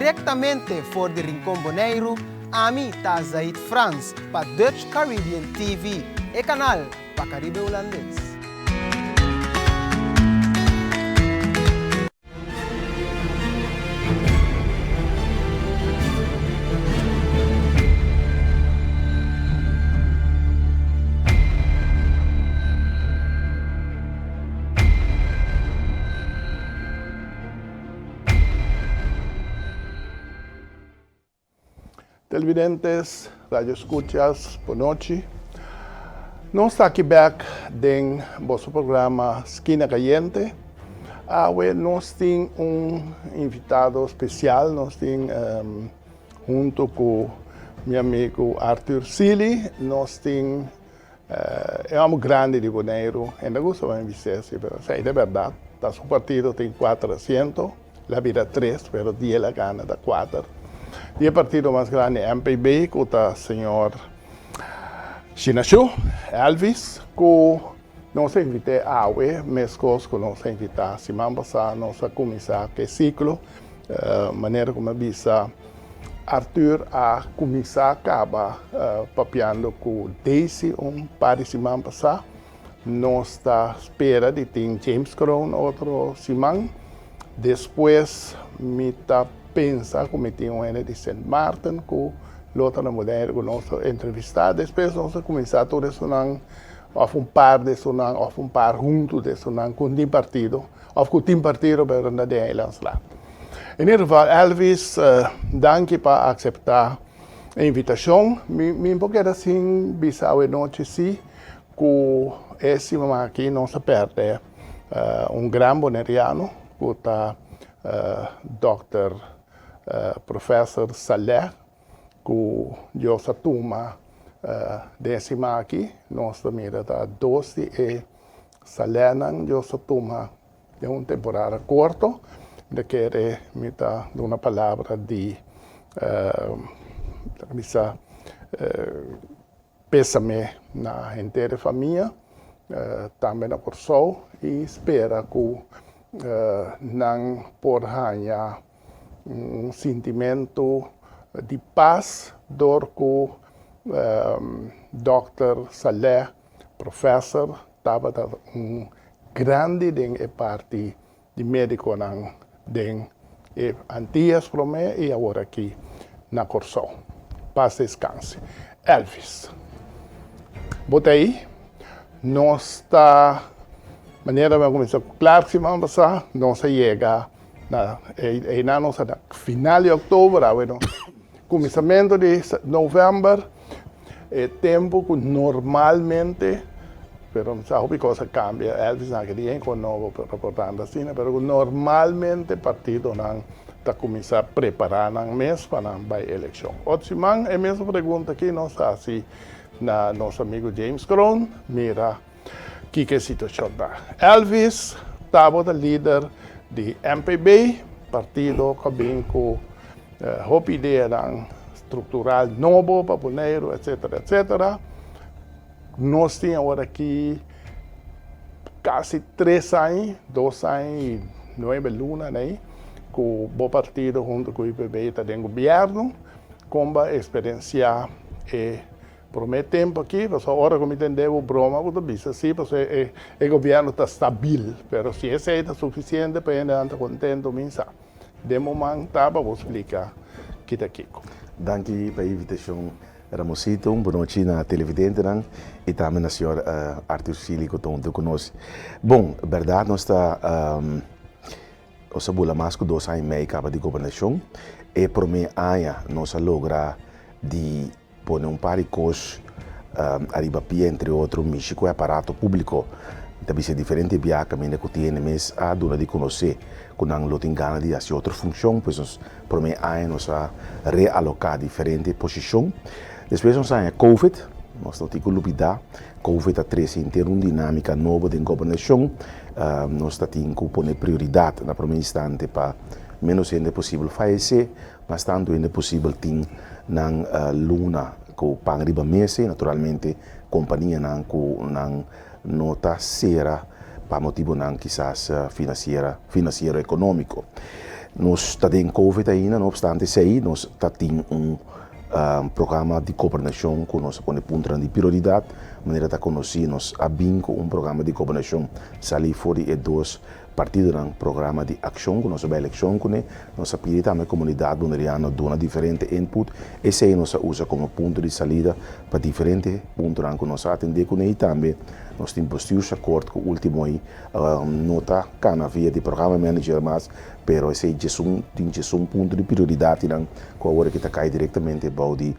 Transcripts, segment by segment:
Diretamente voor de Rincon Bonaire, Ami ta Zaid Frans, pa Dutch Caribbean TV, e canal pa Caribe Holandês. Televidentes, radio escuchas, boa noite. Nós estamos aqui back em nosso programa Esquina Caliente. Hoje nós temos invitado especial, nós temos junto com meu amigo Arthur Sili, nós temos é um grande de Bonaire, ainda gosto de dizer, mas é verdade, o partido tem 4 assentos, a vida 3, mas dia la gana da 4. E o partido mais grande é MPB, com o senhor Chinashu, Elvis, que nós invitamos a hoje, mas que nós invitamos semana passada, nós começamos o ciclo, maneira como avisa Arthur a começar a acabar papiando com Daisy par de semana passada. Nós está espera de ter James Crown outro semana. Depois, me está pensa como tinha um de St. Martin com outra mulher que nós entrevistamos. Depois nós começamos todo isso ou par de isso ou par junto de isso com o partido, ou com o partido para na de Islands lá. Em geval, Elvis, danke por aceitar a invitação. Me pouquinho assim, bisau e noite sim, que esse momento aqui nós perde grande boneriano, que está Dr. Professor Saleh, que eu sou turma décima aqui, nós também está 12 e Saleh eu sou turma de uma temporada curta, de querer me dar uma palavra de pésame na inteira família, também na pessoa, e espera que não por ganhar sentimento de paz do que Dr. Saleh, professor, estava grande parte de médico de antigas para mim e agora aqui na Corsão. Paz descanse. Elvis. Botei. Nós está maneira de começar claro que semana passada nós chega na final de outubro, começamento de novembro, tempo que normalmente, pero não sabe que coisa cambia, Elvis não queria com novo reportando assim, mas normalmente partido não está começar a preparar um mês para a eleição. Outra semana, a mesma pergunta aqui nós assim na nosso amigo James Crown, mira que a situação está. Elvis estava o líder de MPB, partido que vem com a ideia estrutural novo para Bonaire, etc. Nós temos agora aqui quase 3 anos, 2 anos e 9 lunas, né? Que o partido junto com o IPB está dentro do governo, como a experiência por meu tempo aqui, mas agora como entendeu, broma, eu disse assim, porque o governo está estável, mas se esse é suficiente para ele estar contente, de momento, vou explicar o que está aqui. Danke pela invitação, Ramosito, boa noite na televidente e também na senhora Arthur Sili, que está conosco. Bom, verdade, nós está nós sabemos mais que 2 anos e meio de governação e por meio ano nós logramos de pôr par de coisas arriba entre outros, México é aparato público, também é diferente de caminho que tem, mas a dona de conhecer que não tem ganas de fazer outra função, pois por meio ano nós realocar diferentes posições. Depois nós temos Covid, nós temos que lutar, Covid a inteiro uma dinâmica nova de governação, nós temos que pôr prioridade na primeira instante para menos ainda possível fazer, mas tanto ainda possível ter na luna que o pang riba mese, naturalmente companhia não nota será para motivo não quizás financeiro econômico. Nós estamos em Covid ainda, não obstante isso aí, nós estamos programa de cooperação que nós põe ponto de prioridade, maneira de conhecer nós abinco programa de cooperação sali fora e dois partidos no programa de ação que nós vai eleição que nós pedi também a comunidade boneriana dona diferente input esse aí nós usa como ponto de saída para diferentes pontos que nós atender com ele também nós temos positivo acordo com o último aí nota cana via de programa manager mas pero esse é um ponto de prioridade não com a hora que está cai diretamente para de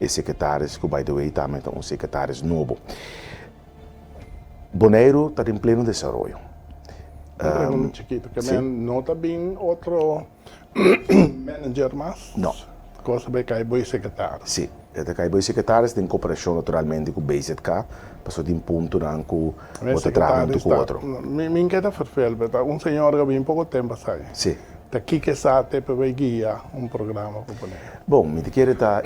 secretários que by the way também um secretários novo Bonaire está em pleno desenvolvimento chiquito, que sí. no está bien otro manager más. No. Cosa de que hay voy secretario. Sim, até que os secretários têm cooperação naturalmente com o BZK, passou de ponto não com outro trabalho com o outro. Me inquieta perfil, pero un señor que vive poco tempo sai. Sim. Te aqui que sa te per guia un programa para poner. Bom, me querer tá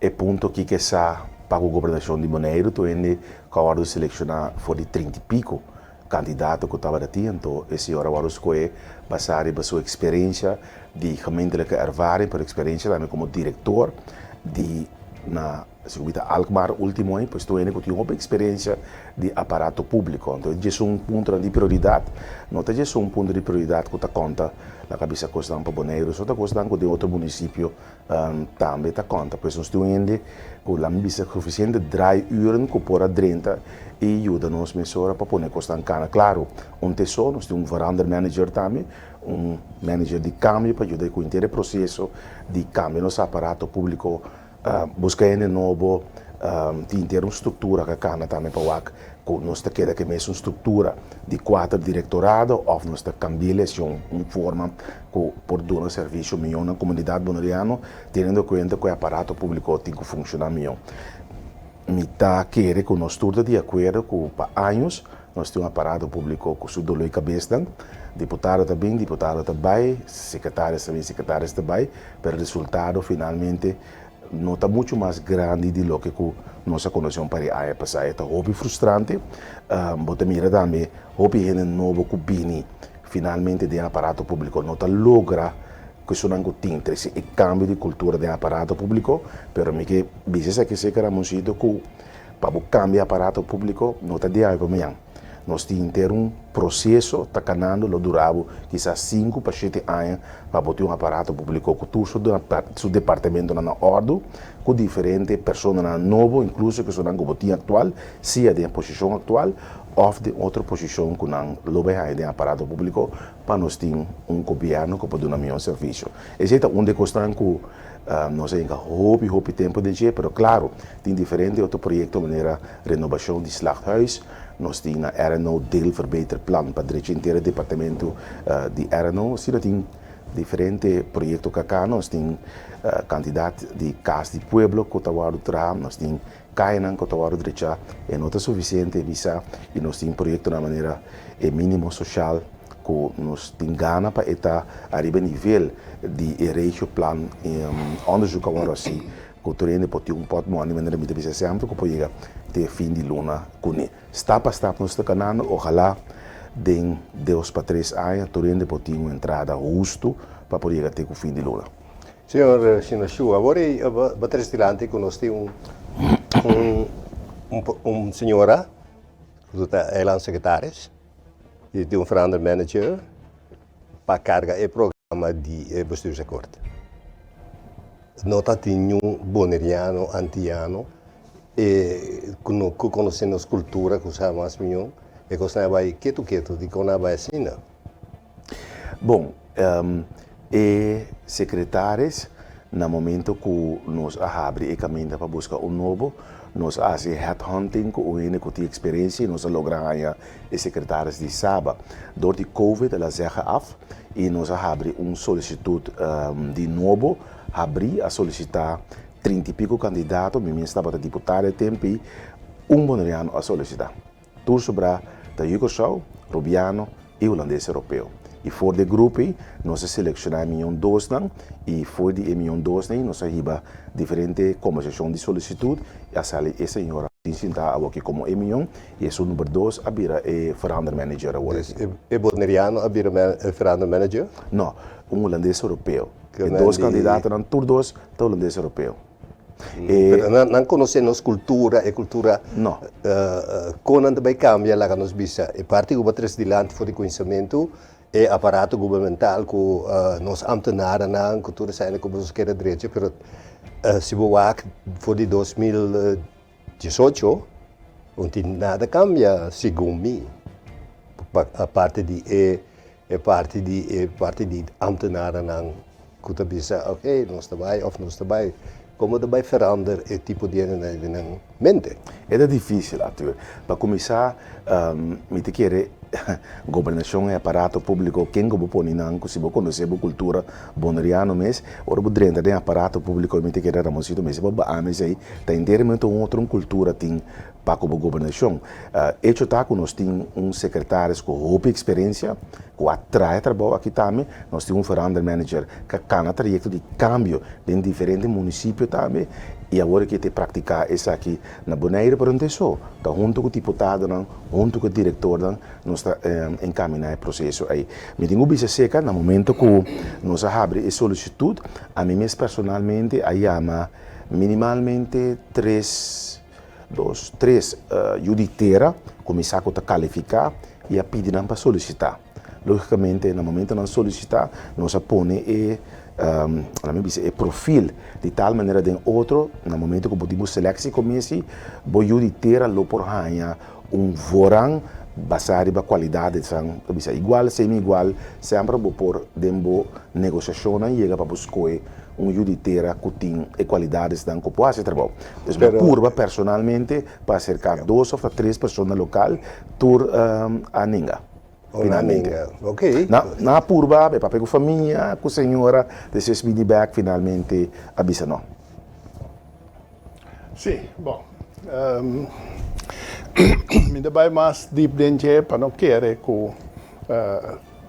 é ponto que sa para a governação de Bonaire, tu ainda acabou de selecionar for de 30 e pico candidato que estava aqui, então esse hora vamos escolher baseado na sua experiência de gemeentelijke ervaring, por experiência também como diretor de na circuito Alkmaar último ano, pois tu ainda tem uma experiência de aparato público, então é um ponto de prioridade, não é um ponto de prioridade que está conta na cabeça costa para Bonaire, só está costa de outro município também está conta, pois nós temos ainda com a ambição suficiente 3 uur que por 30 e ajuda nos mesora para pôr costa cana, claro, tesouro, nós temos verander manager também, manager de câmbio para ajudar com o inteiro processo de câmbio no aparato público buscar novo ter uma estrutura que cana também para o nós queda que mesmo estrutura de 4 diretorado ou nós cambiar uma forma por dar um serviço melhor na comunidade boneriana tendo em conta que o aparato público tem que funcionar melhor me tá querer que nós todos de acordo com para anos nós temos um aparato público com sua dor e cabeça deputado também secretários também pero o resultado finalmente não está muito mais grande do que nossa condição para a passar. Está hobby frustrante, bota mira também, hobby é novo que bini finalmente de aparato público não está logra que isso não tem interesse e cambio de cultura de aparato público, pero me que bisa que se quer anunciado que para cambiar aparato público não está de algo melhor. Nós temos ter processo está canando lo durava quizás 5 para 7 anos para botar aparato público que tudo seu departamento na ordem com diferentes pessoas novo incluso que são na botinha atual seja de posição atual ou de outra posição que não lo vai de aparato público para nós ter governo que pode dar melhor serviço. Esse é onde costan que nós ainda houve tempo de dia, mas claro tem diferentes outros projetos maneira renovação de slachthuis. Nós temos na RNO deelverbeterplan para o inteiro departamento de RNO. Nós temos diferentes projetos que cá, nós temos candidato de Casa de Pueblo que está lá, nós temos Kainan que está lá direita, e não está suficiente visa e nós temos projetos na maneira mínimo social que nós temos gana para estar arriba nível de ratio plan onderzoek agora assim que tu ainda pode ter pot money maneira muito bem sempre que pode chegar até fim de luna com step a step nós está canando ojalá de 2 para 3 anos tu ainda pode ter uma entrada justo para poder chegar até o fim de luna. Senhor Sinashu, agora bater estilante que nós temos senhora que é lá secretária e tem verander manager para carga e programa de bestuursacord. Nota tinha boneriano, antiano, e conhecendo a cultura que sabe mais melhor, e que você vai quieto de que você vai assim. Bom, secretários, no momento que nós abrimos e caminhamos para buscar novo, nós fazemos headhunting com o que tem experiência e nós logramos secretários de Saba. Durante a Covid, ela zerra af e nós abrimos solicitude de novo, a solicitar 30 e pico candidatos, mesmo estava para deputado tempo e boneriano a solicitar. Tudo sobre a Yugoslavo, Rubiano e holandês europeu. E for de grupo, nós selecionamos dois e for de dois nós recebemos diferentes conversações de solicitude e a sala essa senhora sinta aqui como Emilion e é o número 2 a bira é verander manager agora. Dus é Bosniano a verander manager? Não, holandês europeu. Que E man dois die- candidatos não todos holandês europeu. Pero não conhecemos cultura e cultura. Não. Quando também cambia lá que nos bisa. E parte do batres de land voor de conhecimento e aparato governamental com nos ambtenaren na cultura zijn como os quer direito, pero se we waak voor die 2018 onde nada cambia segundo mim. A parte de parte de ambtenaren na kuta bisa, oké, nós daarbij of nós daarbij. Como daarbij veranderen het tipo de mente. É difícil, Arthur. Para começar, me te querer governação e aparato público quem go poni nan se bo conhecer a cultura boneriano mes ora bo drenta de aparato público me te querer ramosito mes ba ames aí tá inteiramente outra cultura tem para como governação hecho tá com nós tem secretário com roupa experiência com atrai trabalho aqui também nós temos verander manager que cana trajeto de cambio em diferentes municípios também e agora que te praticar isso aqui na Bonaire por onde só tá junto com o deputado não junto com o diretor não nós encaminhar o processo aí me tenho bisa seca no momento que nós abre a solicitude a mim mesmo personalmente aí ama minimalmente três juditeira começar a qualificar e a pedir para solicitar logicamente no momento não solicitar nós põe o perfil de tal maneira de outro no momento que podemos seleção comece vou juditeira lo por ganhar vorang basado na qualidade bisa igual semi igual sempre vou por dembo negociação e chega para buscar juditeira que tem qualidades dan que pode ser trabalho então curva personalmente para cercar 2 ou 3 pessoas local tur a ninguém finalmente. Ok. Na curva, para pegar família, com a senhora, depois vir back finalmente a bisa não. Sim, bom. Me dá mais deep dentro para não querer que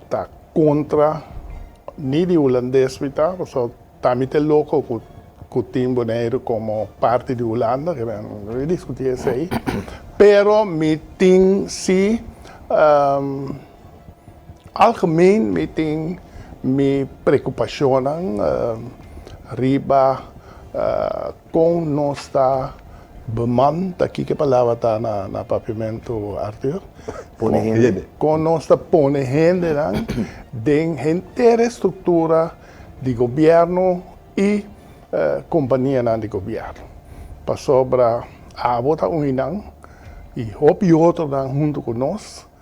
tá contra nem de holandês tá, só tá me louco que tem Bonaire como parte de Holanda, que vamos discutir isso aí. Pero me tem sim algemeen meting me preocupacionan riba com nossa beman aqui que palavra tá na papimento Arthur com nossa pone gente de inteira estrutura de governo e companhia de governo para sobra a bota uninang e hope outro junto conosco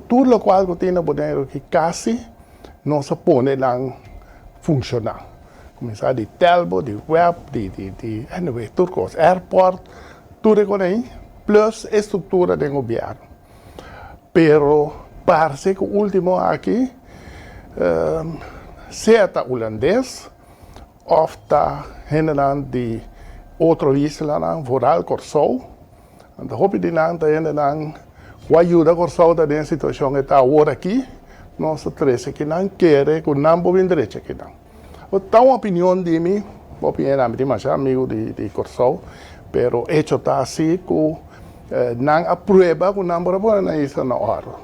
tudo lo qual que tem na Bonaire que quase não se põe lá funcionar. Começar de telbo, de web, de anyway, tudo coisa, airport, tudo aí, plus estrutura do governo. Pero parece que o último aqui, certa holandês, ofta generando de outro isla, Voral Corsou, e de hopi de lang tayo o ajuda com saúde da situação que está agora aqui, nós três que não querem, que não podem direito aqui não. Então, a opinião de mim, a opinião de mim, amigo de Corsou, pero hecho está assim que não aprova que não pode na isso na hora.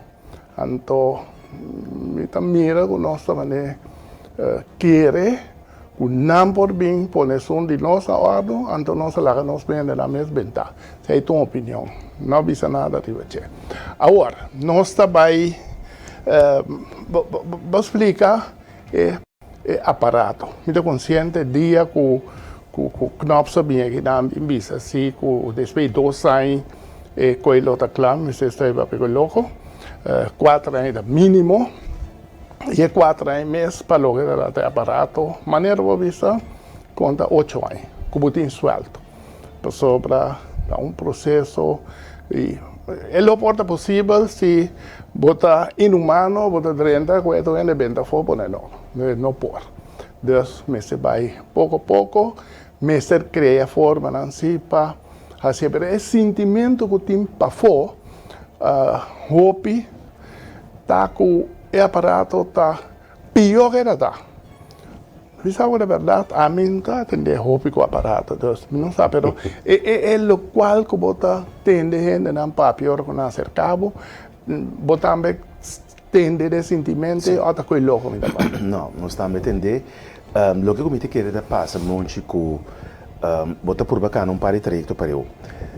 Então, me mira que nós também querem que não pode bem pôr isso de nossa ordem, então nós lá nós bem na mesma ventaja. Essa é a tua opinião. Não bisa nada de você. Agora, nós também vou explicar aparato. Me estou consciente dia que o knop sabia que não bisa assim que depois 2 anos coelho está claro, mas está para pegar louco. 4 anos mínimo e 4 anos mês para lograr o aparato. Maneira vou bisa conta 8 anos, como tem suelto. Para sobra processo e é o porta possível se botar inumano, botar 30, quando é venda for por não por. Deus me se vai pouco a pouco, me se cria forma assim para fazer esse sentimento que tem para fora, hope tá com o aparato tá pior que nada. Bisa de verdad, a mí nunca tendré hobby con aparato, entonces, no sé, pero es lo cual que bota tende gente en papior con hacer cabo, botambe tende de sentimiento, otra cosa loco, mi papá. No, não está a entender. Lo que eu quero é passar monte com bota por bacana pare trajecto para eu.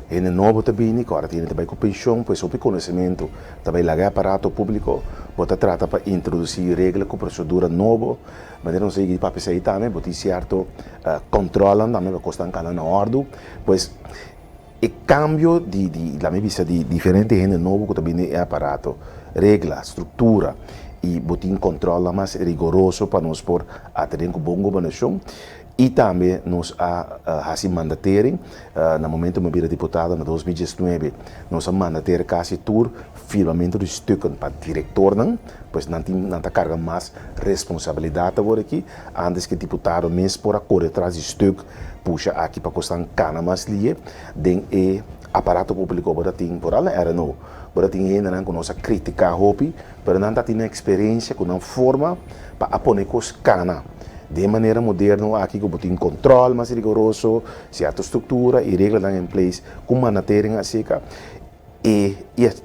E no novo também, agora tem também com pensão, pois sobre conhecimento, também lá é aparato público, bota trata para introduzir regra com procedura nova, mas não sei que para pensar também, bota certo controlam também para custar cada na ordem, pois e cambio la minha vista de diferente gente novo que também é aparato, regra, estrutura e botin controla mais rigoroso para nós por a ter um bom governação e também nós a mandatering no momento que eu vira deputado em 2019 nós a mandater quase tur firmamento de stukken para diretor não pois não carga mais responsabilidade agora aqui antes que deputado mesmo por a correr atrás de stuk puxa aqui para custar cana mais lie den e aparato público para tem por lá era não para tem ainda com nossa crítica hobby para não ter experiência com uma forma para apoiar os cana de maneira moderna aqui que botem controle mais rigoroso certa estrutura e regras em place com manatering assim e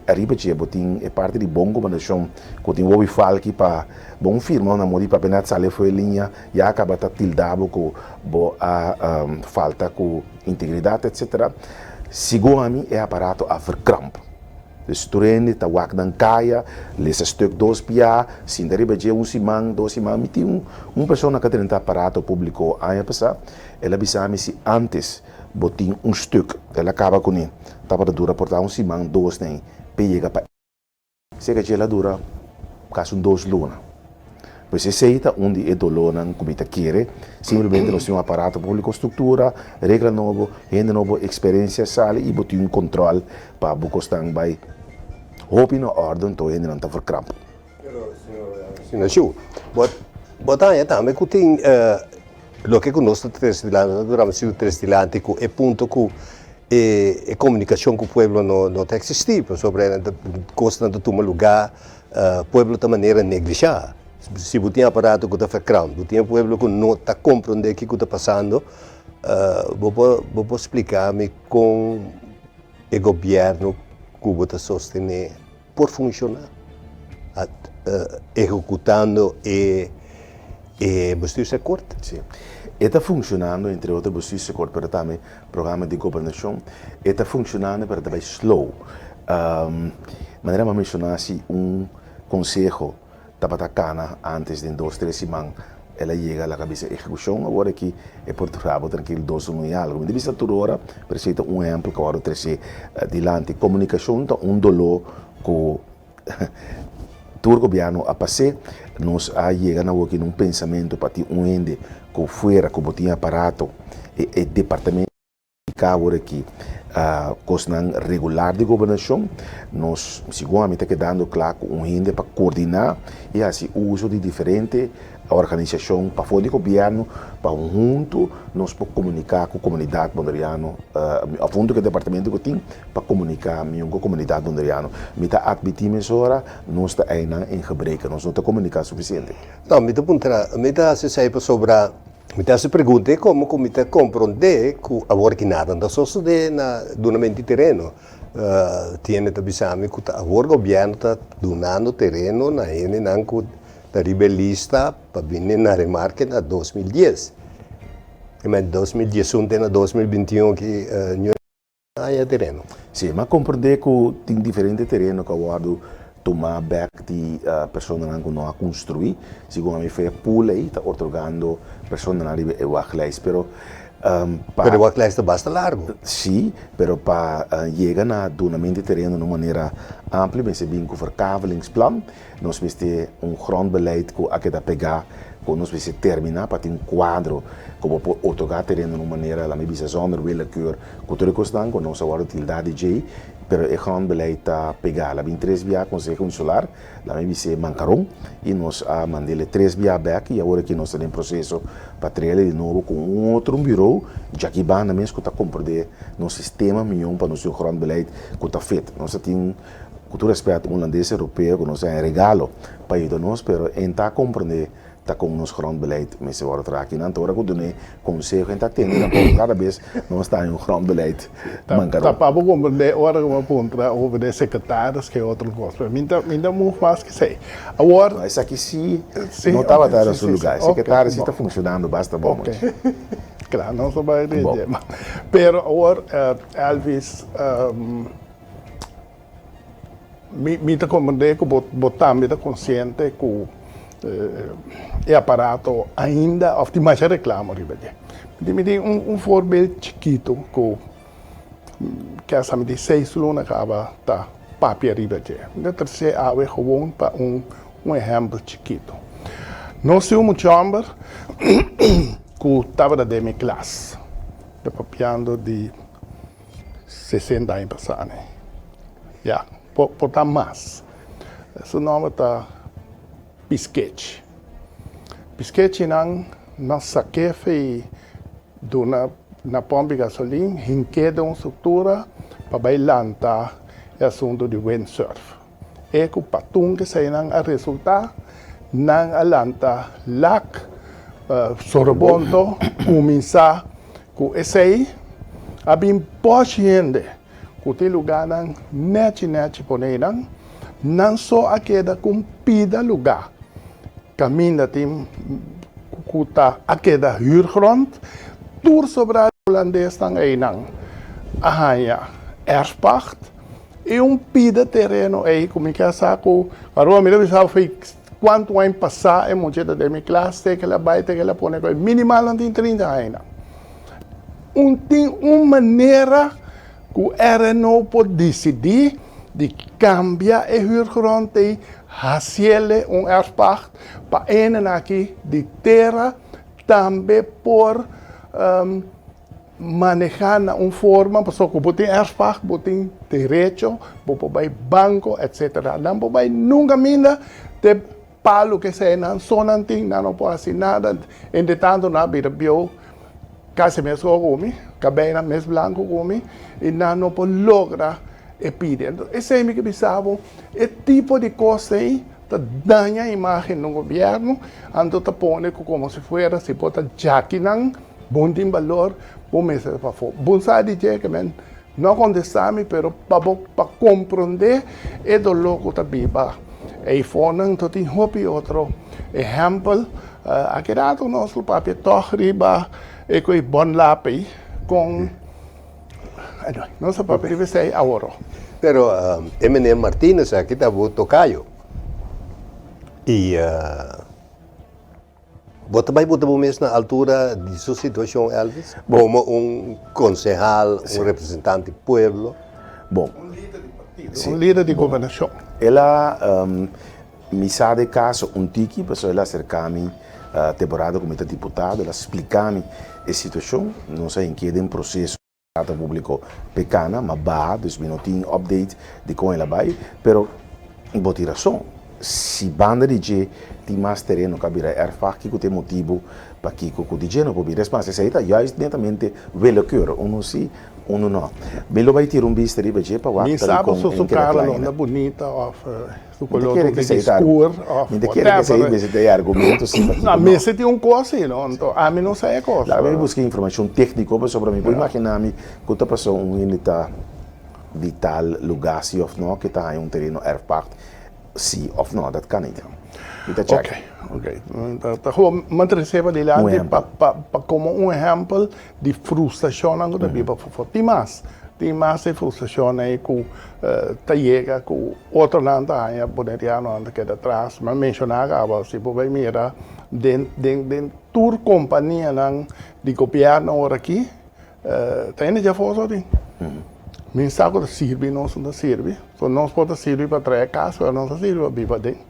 arriba de botem é parte de bom governação que tem o fala aqui para bom firma na modi para penat sale foi linha e acaba tá tildado com a falta com integridade etc. Sigo a mim é aparato a verkramp. Dus turende ta wak dan kaya, lesa stuk dos pia, sin dari baje simang, dos simang, miti persona que tem aparato público aya passa, ela bisa me se antes botin stuk, ela acaba com ele, tá para dura portar simang, dos nem, pega pa. Se que ela dura caso dos luna. Pois se aceita onde é dolona, como está querer, simplesmente nós temos um aparato público, estrutura, regra novo, gente nova, experiência, sale e botar controle para buscar by hope na ordem, então gente não está verkramp. Senhor Chu, botar também que tem lo que conosco durante o trestilante é ponto que a comunicação com o povo não está existindo, sobre a costa de tomar lugar, o povo de maneira negligente. Se você tem aparato que está verkramp, você tem um povo que não está compreendendo o que está passando, vou explicar-me com o governo que está sustentando por funcionar, executando e justiça corta. Sim. Está funcionando, entre outras, justiça corta, para também programa de governação, está funcionando para também slow. Maneira de mencionar assim conselho Tabatacana antes de 2-3 semanas ela chega à cabeça de execução agora que é por trabalho tranquilo 2 e algo de vista toda hora precisa exemplo que agora trazer adiante comunicação tá dolor que todo governo a passar nós a chega na aqui num pensamento para ter ende que fora que botinha aparato e departamento agora aqui cosnan regular de governação, nós seguramente está quedando claro com gente para coordenar e assim o uso de diferentes organizações para fora do governo, para junto, nós podemos comunicar com a comunidade bondariana, a fundo que o departamento que tem para comunicar com a comunidade bondariana. Me está admitindo agora, nós está ainda em gebrek, nós não está comunicar suficiente. Não, me está se sair sobre me se pergunta como o comitê compreende que agora que nada não só de na donamento de terreno tiene tabisami que agora o governo está donando terreno na ene nanco da rebelista para vir na remarca na 2010 e mas 2010 tem na 2021 que há terreno. Sim, mas compreender que tem diferente terreno que agora tomar back de pessoas que não a construir, segundo a minha fé, pula e está otorgando pessoas na área de workplace, pero o workplace está bastante largo. Sim, pero para chegar na donamento de terreno de uma maneira ampla, mas se bem com o verkavelingsplan, nós vamos ter grondbeleid que a que pegar, que nós vamos terminar para ter quadro como otorgar terreno de uma maneira, a minha visão, zonder willekeur, que tudo custa, com nossa utilidade de pero o grondbeleid está pegar, lá vem 3 via Conselho Consular, lá vem se mancaram e nós a mandei 3 via back e agora que nós estamos em processo para trazer de novo com outro bureau, já que vai na mesma que está compreender no sistema melhor para nosso grondbeleid que está feito. Nós temos com todo respeito, holandês europeu, que nos é um regalo para nós, pero em tá compreender tá com nos grondbeleid, mas se wordt traki na tora que do conselho em tá tendo, na cada vez nós está em um grondbeleid. Tá para compreender hora uma ponta over de secretários que é outra coisa. Minda muito mais que sei. Agora, isso aqui sim, não estava no seu lugar. Secretário está funcionando, basta bom. Claro, não só vai dizer. Pero agora, Elvis, me tá compreender que botar me tá consciente que e aparato ainda, of die mais reclama, ribeje. Me tem voorbeeld chiquito que essa me de 6 luna acaba tá papier ribeje. De terceira ave gewoon para exemplo chiquito. Nós tínhamos um chamber que estava da minha classe, de papiando de 60 anos passados. Já, por mais. Esse nome está Pisquete. Pisquete não saquei foi na pompa de gasolina, hinqueda uma estrutura para bailantar o assunto de windsurf. É que o patum que sai a resultar, não alanta lac, sorbonto, começar com esse aí, a bem possiente, que tem lugar nete poner não só a queda cumpida lugar. Caminha tem kuta akeda huurgrond, toer sobra holandês dan einang. Ahaya erfpacht, e pida terreno aí, como que saco, agora me deve saber quanto vai passar, muito da minha classe, que ela vai ter que ela põe minimal em 30 anos. Tem uma maneira que ela não pode decidir de cambiar a huurgrond de haciele erfpacht para enen aqui de terra também por manejar uma forma, pessoa que tem erfpacht, tem direito, vai banco, etc. Não vai nunca minda de palo que se não só não tem, não pode fazer nada. Entretanto, na vida bio quase mesmo como, cabelo mesmo branco como, e não pode lograr e pide. Esse é o que pensava, esse tipo de coisa aí, danha a imagem do governo, ando tá pondo como se fosse, se pode jaquinan, bom tem valor, bom mês para fora. Bom sabe dizer que não contestar-me, pero para compreender, é do louco tá viva. E foram, tu tem outro exemplo, aqui dado nosso papel toch riba, e com bom lápis, com nosso papel vai ser agora. Pero Eminem Martínez aqui está o tocaio. E você vai botar mesmo na altura de sua situação, Elvis? Como concejal, representante do povo? Bom, líder de governação. Ela me sabe caso tiki, pessoa ela acerca-me temporada como deputado, ela explica-me a situação, não sei em que é um processo público pequena, mas bá, dus não tem update de como ela vai, pero boa razão. Se banda de G tem mais terreno que virá erfar que tem motivo para que o DJ não pode responder. Se aí já exatamente velo que um sim, um não. Belo vai ter bicho de G para o outro. Me sabe se o cara não é bonita, se coloca de escuro, me quer que seja esse de argumento. Não, mas se tem coisa, não, então a mim não sei a coisa. Lá eu busquei informação técnica sobre mim. Vou imaginar-me que outra pessoa unita de tal lugar se ou não que está em terreno erfpacht. Sim ou não, dat kan niet. Ok. Então, gewoon manter-se de lá como exemplo de frustração que da Bíblia for. Tem mais frustração aí que chega com outro lado aí poderiano anda que atrás, mas mencionar agora se pode mirar den tour companhia de governo agora aqui, tem já fosse assim. Min saco da serve, nós não serve. Só nós podemos servir para 3 casas, nós não serve para viver dentro.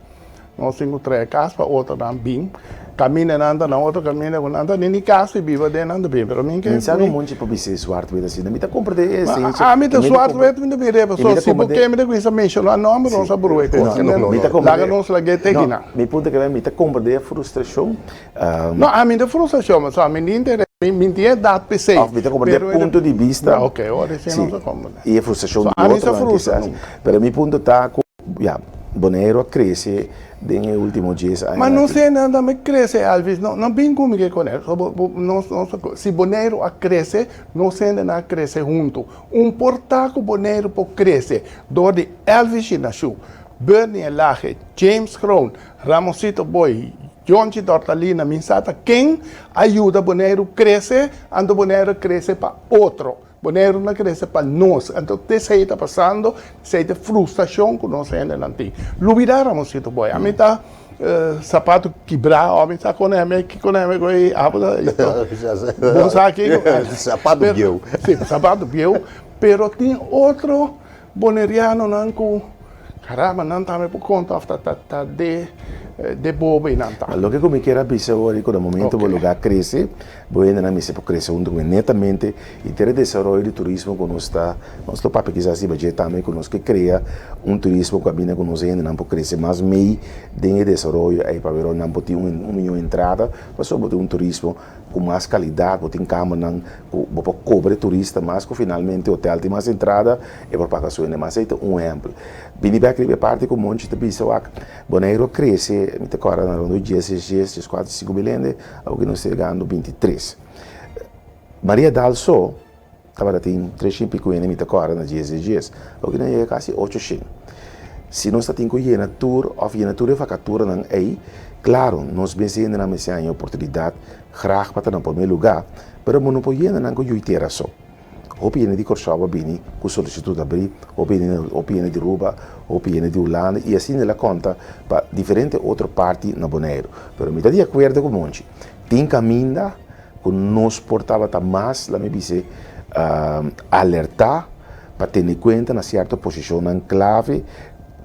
Nós temos 3 casas para outra não bem. Caminha nada, não outra caminha com nada, nem casa e vive dentro nada bem. Para mim que. Min saco monte para você suarte vida assim, me tá comprando esse. Me tá suarte vida, me tá virei pessoa. Se porque me tá com essa mencionar nome, não sabe por que. Lá não se lague tequina. Me ponto que me tá comprando a frustração. Não, a mim da frustração, mas a mim não interessa. Minha data PC. Of met como de ponto de vista. Ok, ora sim, não como. E a frustração So, de a outro, mim frustra. pero mi ponto tá com, Bonaire cresce nos últimos dias. Mas não sei nada me cresce, Elvis. Não bem comigo com ele. Se Bonaire cresce, não sei nada cresce junto. Portaco Bonaire pode crescer. Do de Elvis Chinashu, Bernie Laje, James Crown, Ramosito Boy, Jonchi Tortalina, Minsata, quem ajuda Bonaire crescer, ando Bonaire cresce para outro. Bonaire não cresce para nós. Então, isso aí está passando, isso aí é frustração que nós ainda não temos. Luvidar, Ramosito Boy. A mim está sapato quebrar, a mim está com ele, que com ele, com ele, bom saque. Sapato biel. Sim, sapato biel. Pero tem outro boneriano, não com... Caramba, não está me por conta, está de bobo e não está. Lo que como quiera pisa agora, quando o momento o lugar cresce, vou ainda na missa para crescer junto netamente e ter desenvolvimento de turismo que nós está para pesquisar se budget também que nós que cria turismo que abina que nós ainda não pode crescer mais meio de desenvolvimento aí para ver não pode ter milhão de entrada, mas só pode turismo com mais qualidade, pode ter cama não pode cobrar turista, mas que finalmente o hotel tem mais entrada e para pagar sua mais aí exemplo. Bini back de parte com um monte de pessoas, Bonaire cresce, me te agora na rondou 16, 4, 5 milhões, alguém nós chegando 23. Maria Dalso, estava tem 300 e pico me te agora na 16, alguém não é quase 800. Se nós estamos com a tour, ou a tour é vacatura não aí, claro, nós pensamos na missão em oportunidade, graag para no primeiro lugar, mas não podemos não com a só. Opinião de Corchava bini, com solicitude abrir, opinião de Ruba, opinião de Holanda, e assim ela conta para diferentes outras partes na Bonaire. Mas me está de acordo com o monte. Tem caminho que nos portava mais, lá me disse, alertar para ter em conta na certa posição clave,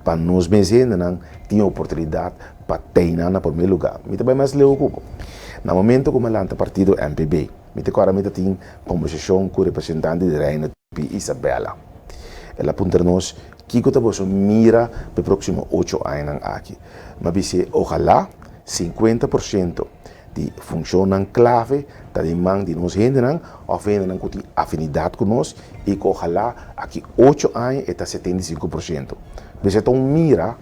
para nós mesmos não ter oportunidade para ter na primeiro lugar. Me também mais leu ocupo. No momento como ela está partido MPB, me te agora me tem conversação com o representante de Reina Tupi, Isabela. Ela aponta-nos que você mira para os próximos 8 anos aqui. Mas disse, ojalá 50% de funcionam clave da demanda de nós gente ou ainda que tem afinidade com nós e que ojalá aqui 8 anos está 75%. Você então mira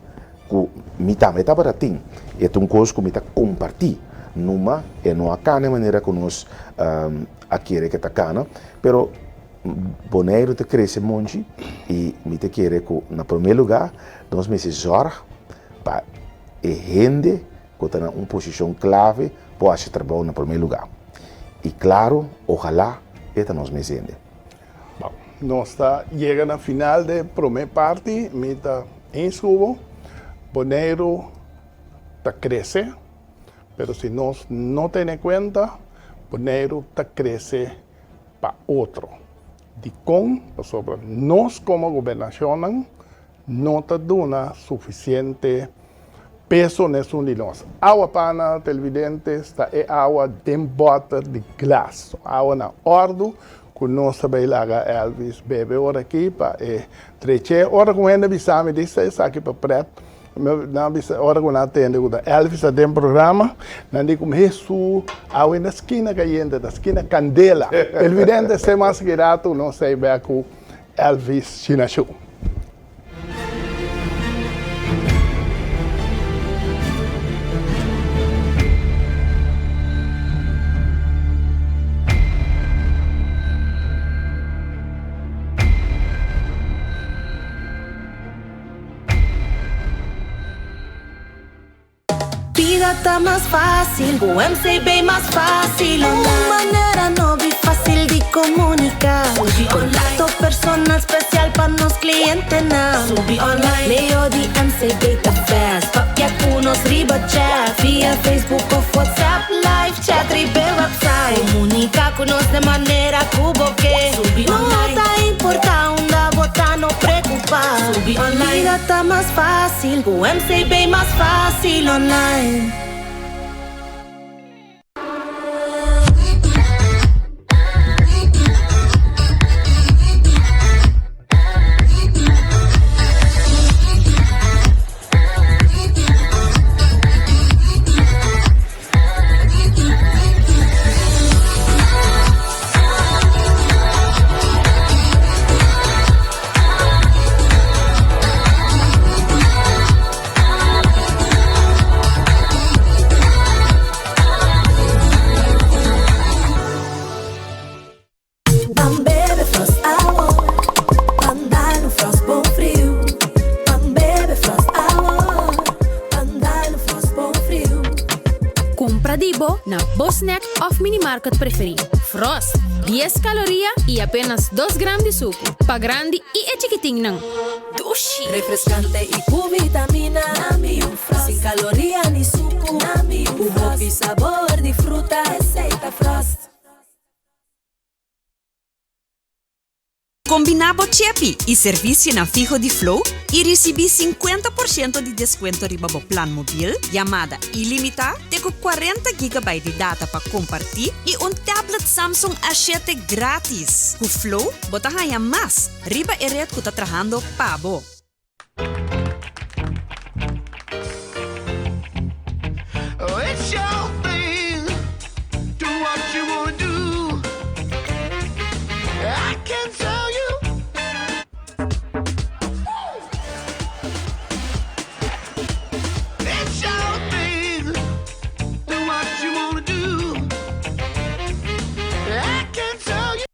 que me também está para ti, é uma coisa que me está compartilhando. Numa é não a maneira que nós aqui que está cana, pero Bonaire te cresce muito e me te quer que na primeiro lugar nós me se zorga para a gente que está em uma posição clave para fazer trabalho na primeiro lugar. E claro, ojalá esta nós me sende. Bom, nós está chegando na final da primeira parte, me está inscrevo, Bonaire está crescendo. Pero se nós não temos em conta, Bonaire está crescendo para outro. De sobre nós como governação não está dando suficiente peso nisso de nós. Água para televidentes é água de bota de glass. Água na ordem, que nós também laga Elvis bebe ora aqui para treche. Ora com ainda bisame disse isso aqui para preto. Ora que atende Elvis tem programa, não digo como Jesus, ao na esquina caindo, da esquina Candela. El vidente se mais grato, não sei bem com Elvis Chinashu. Está más fácil, o MCB más fácil. Una manera noble y fácil de comunicar. Contacto personal especial para los clientes now. Online, leo de MCB the fast. Papia unos riba chat. Via Facebook o WhatsApp, live chat, ribe website. Comunica con nos de manera cubo que no está importante, botar no preocupar. Vida está más fácil, o MCB más fácil online. Pradibo na Bosnack of Minimarket preferido. Frost, 10 calorías y apenas 2 gramos de suco. Pa grande y chiquitín nang. Dushi. Refrescante y con vitamina. Sin calorías ni suco. Jugo y sabor, disfruta receita Frost. Combinabo Chepi e serviço na Fijo de Flow e recebi 50% de desconto riba o plan mobil, chamada ilimitada, com 40 GB de data para compartilhar e tablet Samsung A7 grátis. Com Flow, bota ganha mais. Riba e red que tá trabajando pabo. It's your thing. Do what you wanna do. I can tell you. It's your thing. Do what you wanna do. I can tell you.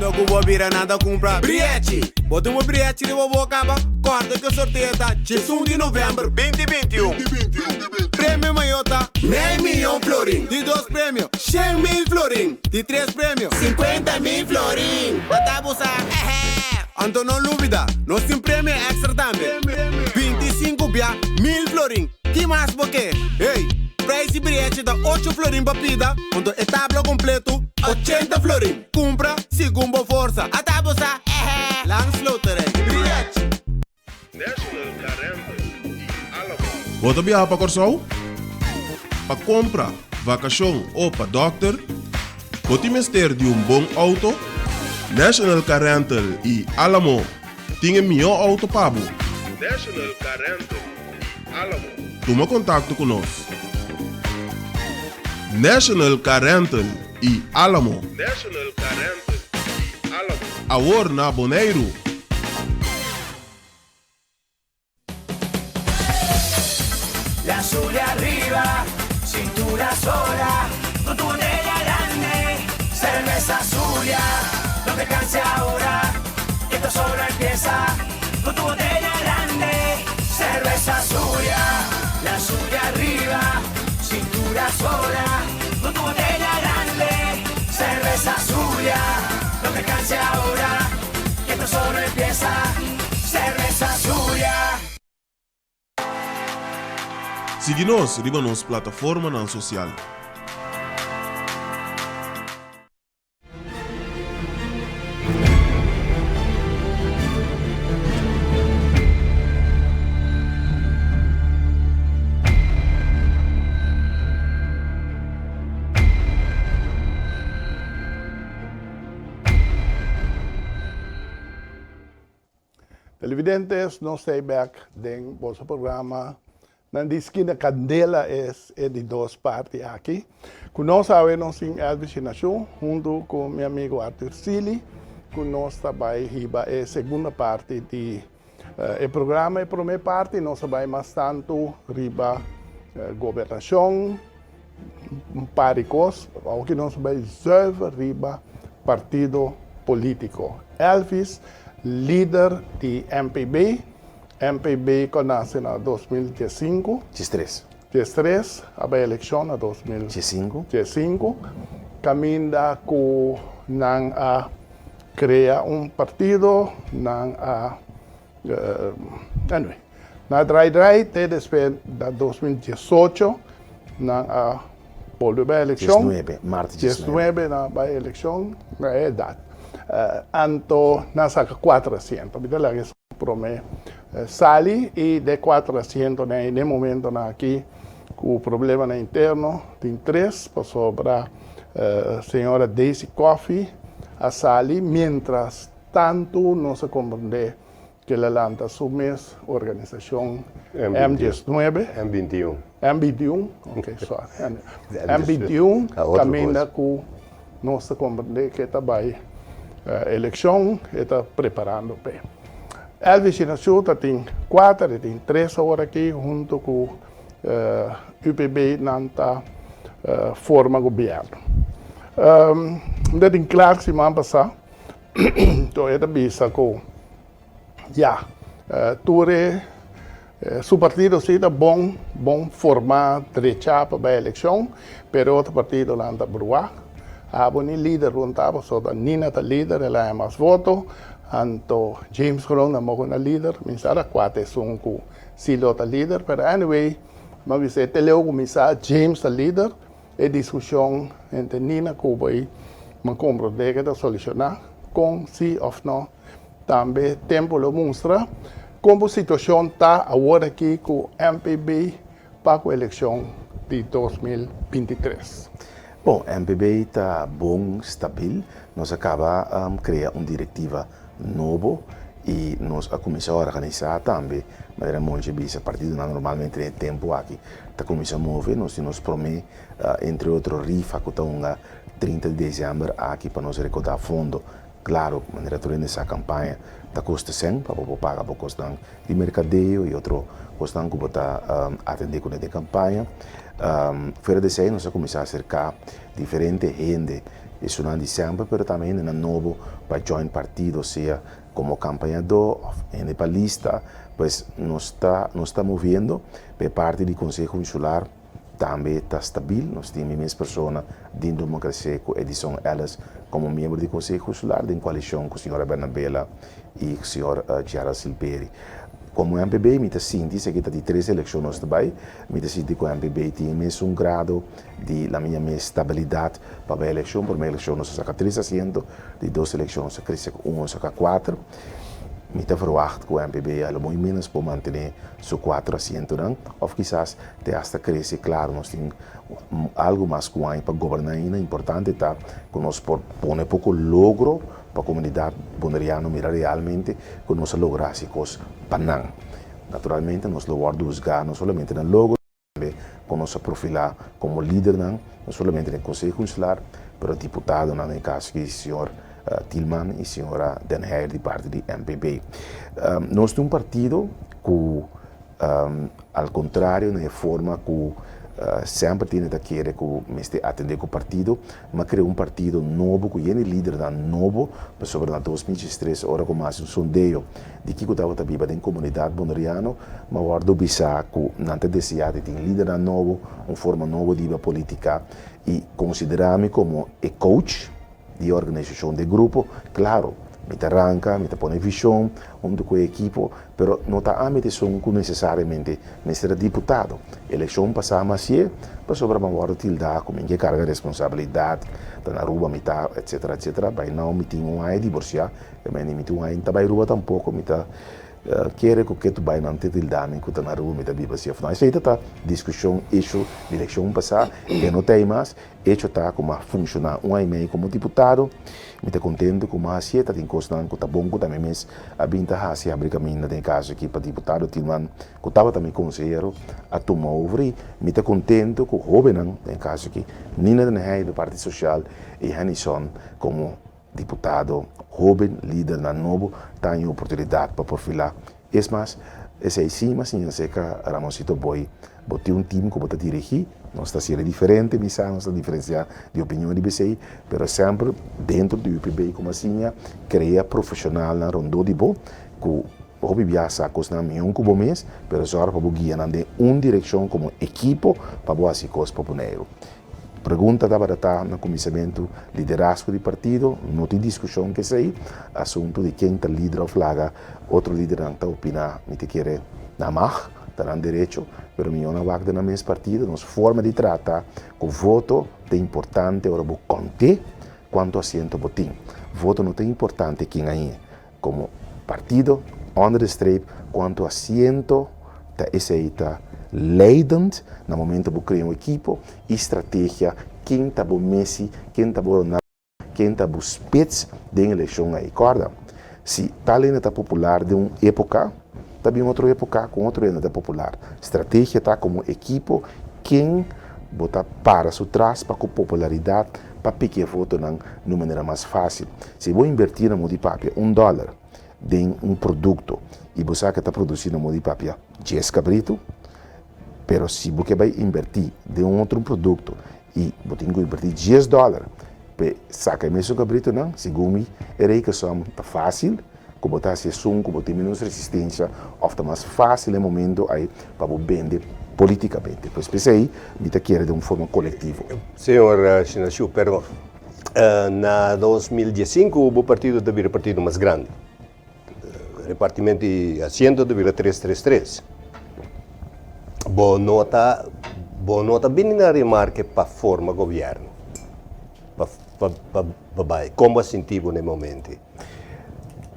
Não vou virar nada comprar bilhete. Bota um bilhete e vou acabar. Corta que o sorteio tá 1 de novembro 2021. Prêmio maior tá 10 milhões florim. De 2 prêmios 100 mil florim. De 3 prêmios 50 mil florim. Bota buscar. Então não dúvida, nós temos prêmio extra também. 25 mil florim. Que mais porque? Ei, price bilhete dá 8 florim para pida. Quando é tabla completo 80 florim. Compra segundo força. Até buscar. Langsloter. Bilhete. National Caramba e Alamo. Bota viajar para Corsol? Para compra, vacação ou para doctor? Bota mister de bom auto? National Car Rental e Alamo tem melhor auto pabo. National Car Rental e Alamo. Toma contato conosco. National Car Rental e Alamo. National Car Rental e Alamo. Agora na Bonaire. La azul arriba, cintura sola, con tu botella grande, cerveza Zulia, no te canses ahora, que esto solo empieza, con tu botella grande, cerveza Zulia, la azul arriba, cintura sola, con tu botella grande, cerveza Zulia, no te canses ahora, que esto solo empieza, cerveza Zulia. Siga-nos riba nas plataformas na social. Televidentes, nós estamos back em nosso programa. Na esquina Candela é de 2 partes aqui. Conosco nós em Elvis Nação, junto com meu amigo Arthur Sili. Conosco também riba é a segunda parte do programa. A primeira parte nós vamos mais tanto riba governação, par de coisas, que nós vamos serve riba partido político. Elvis, líder de MPB. MPB nasce em 2015. 13, a eleição em 2015. Caminha com a criar partido, na Drai, depois de 2018, na volve a eleição. 19, na eleição, na idade. Anto, nasa 400, bidala prome sali e de 400 no momento aqui com o problema interno tem 3 sobre a senhora Daisy Coffee a sali, mientras tanto não se compreende que ela lança sua organização M19 M21 ok, sorry M21 caminha com não se compreende que está bem eleição está preparando bem. Elvis Nação tem 4, tem 3 horas aqui, junto com o UPB nanta forma governo. Não tem claro que se vai passar, então é da bisa com, Ture Su partido sí da bom formar derecha para a eleição, pero outro partido lá anda bruá. Ni líder runtava, só da Nina tá líder, ela é mais voto. Anto James Crown na mogo na líder, minsara quatro são com Silo tá líder, pero anyway, mas você teleu começar James tá líder, e discussão entre Nina Cuba e Macombro de solucionar com sim ou não. Também tempo lo mostra como a situação está agora aqui com o MPB para a eleição de 2023. Bom, o MPB está bom, estável. Nós acabamos de criar uma diretiva nova e nós começamos a organizar também. Mas era muito difícil, a partir de normalmente tem tempo aqui. Está começando a mover, nós prometemos, entre outros, rifa que está 30 de dezembro aqui para nós recaudar fundo. Claro, durante essa campanha, está custa 100 para pagar para custar de mercadeio e outro custam que está atender com a campanha. Fora de isso, nós começamos a cercar diferentes gente, isso não é de sempre, mas também é novo para join partido, seja como campanhador, gente para lista, pois nós está movendo, para parte do Conselho Insular, também está estável, nós temos mais pessoas dentro do democracia, e são elas como membro do Conselho Insular, em coalição com a senhora Bernabela e com a senhora Chiara Silperi. Como o MPB, me sinto que está de 3 eleições também, me sinto que o MPB tem mesmo grado de la minha estabilidade para a eleição. Por uma eleição nós saca 3 assentos, de 2 eleições cresce 1 saca 4. Me verwacht que o MPB é muito menos para manter seus 4 assentos, ou quizás até cresce, claro, nós temos algo mais para governar ainda, importante está que nós põe pouco logro para a comunidade boneriana mirar realmente que nós logramos coisas para não. Naturalmente, nós logramos buscar não somente no logo, também com nossa profilar como líder, não somente no Conselho Consular, mas deputado, no caso que o senhor Tillman e a senhora Den Heyer, de parte do MPB. Nós temos um partido que, ao contrário, na forma que sempre tem que querer que atender com o partido, mas criou um partido novo, que é líder novo, sobre 2023, hora com mais um sondeio de que estava viva em comunidade boneriana, mas agora bisa que não tem desejado tem líder novo, uma forma nova de vida política e considerar-me como coach de organização de grupo, claro, me arranca, me põe visão, onde com a equipe, mas não está a medição que necessariamente ser deputado. Eleição passada, mas é, para sobre a hora de dar como que carga de responsabilidade, está na rua, etc, etc, vai não me tem aí divorciar, também me tem aí, não vai rua tampouco, me tá quer que tu vai não ter tilda-me, que está na rua, me tá viva se afinal. Isso aí está discussão, isso, eleição passada, e não tem mais, isso está como a funcionar um ano e meio como deputado, me está contente com a acieta, tem coisa que está bom, que também mesmo a binta se abre caminho, tem caso aqui para deputado, que estava também conselheiro, a tomar over, me está contente com o jovem, tem caso aqui, Nina Den Heyer do Partido Social e Hanison como deputado, jovem, líder na novo, tem oportunidade para perfilar. É mais, esse aí sim, mas eu sei que Ramosito Boy botou um time que pode dirigir, nós está sendo diferente, nós está diferenciar de opinião de BCI, mas sempre dentro do UPB, como assim, cria profissional na rondô de boa, que o viaja com na minha como mês, mas agora para guiar em uma direção como equipe para boa se coisa para o negro. Pergunta da barata no começamento liderazgo do partido, não tem discussão que sei, assunto de quem está líder ou flaga, outro líder não está opinando, me te quer na mar, está no direito, mas eu não vou na mesma partido, nossa forma de tratar, o voto é importante, agora vou contar quanto assento botim. Voto não é importante quem aí, como partido, under the strip, quanto assento está leidend, no momento que criar uma equipe, estratégia, quem está bom Messi, quem está bom Ronaldo, quem está bom Spitz, de eleição aí, corda? Se tal ainda está popular de uma época, também outra época com outro ainda está popular. Estratégia está como equipe, quem botar para o trás para com popularidade, para piquer voto de maneira mais fácil. Se vou invertir na Modipapia $1 de um produto e você que está produzindo na Modipapia 10 cabrito, pero se você vai invertir de um outro produto e você tem que invertir $10, para sacar mesmo cabrito não, segundo mim, é que são fácil, como está se sum, como tem menos resistência, ofta mais fácil no momento aí para vender politicamente. Pois pensei, me quer de uma forma coletiva. Senhor Chinachu, pero na 2015 houve o partido de vir partido mais grande. Repartimento de assento de vir 333. Boa nota bem na remarca para forma governo. Como sentivo no momento?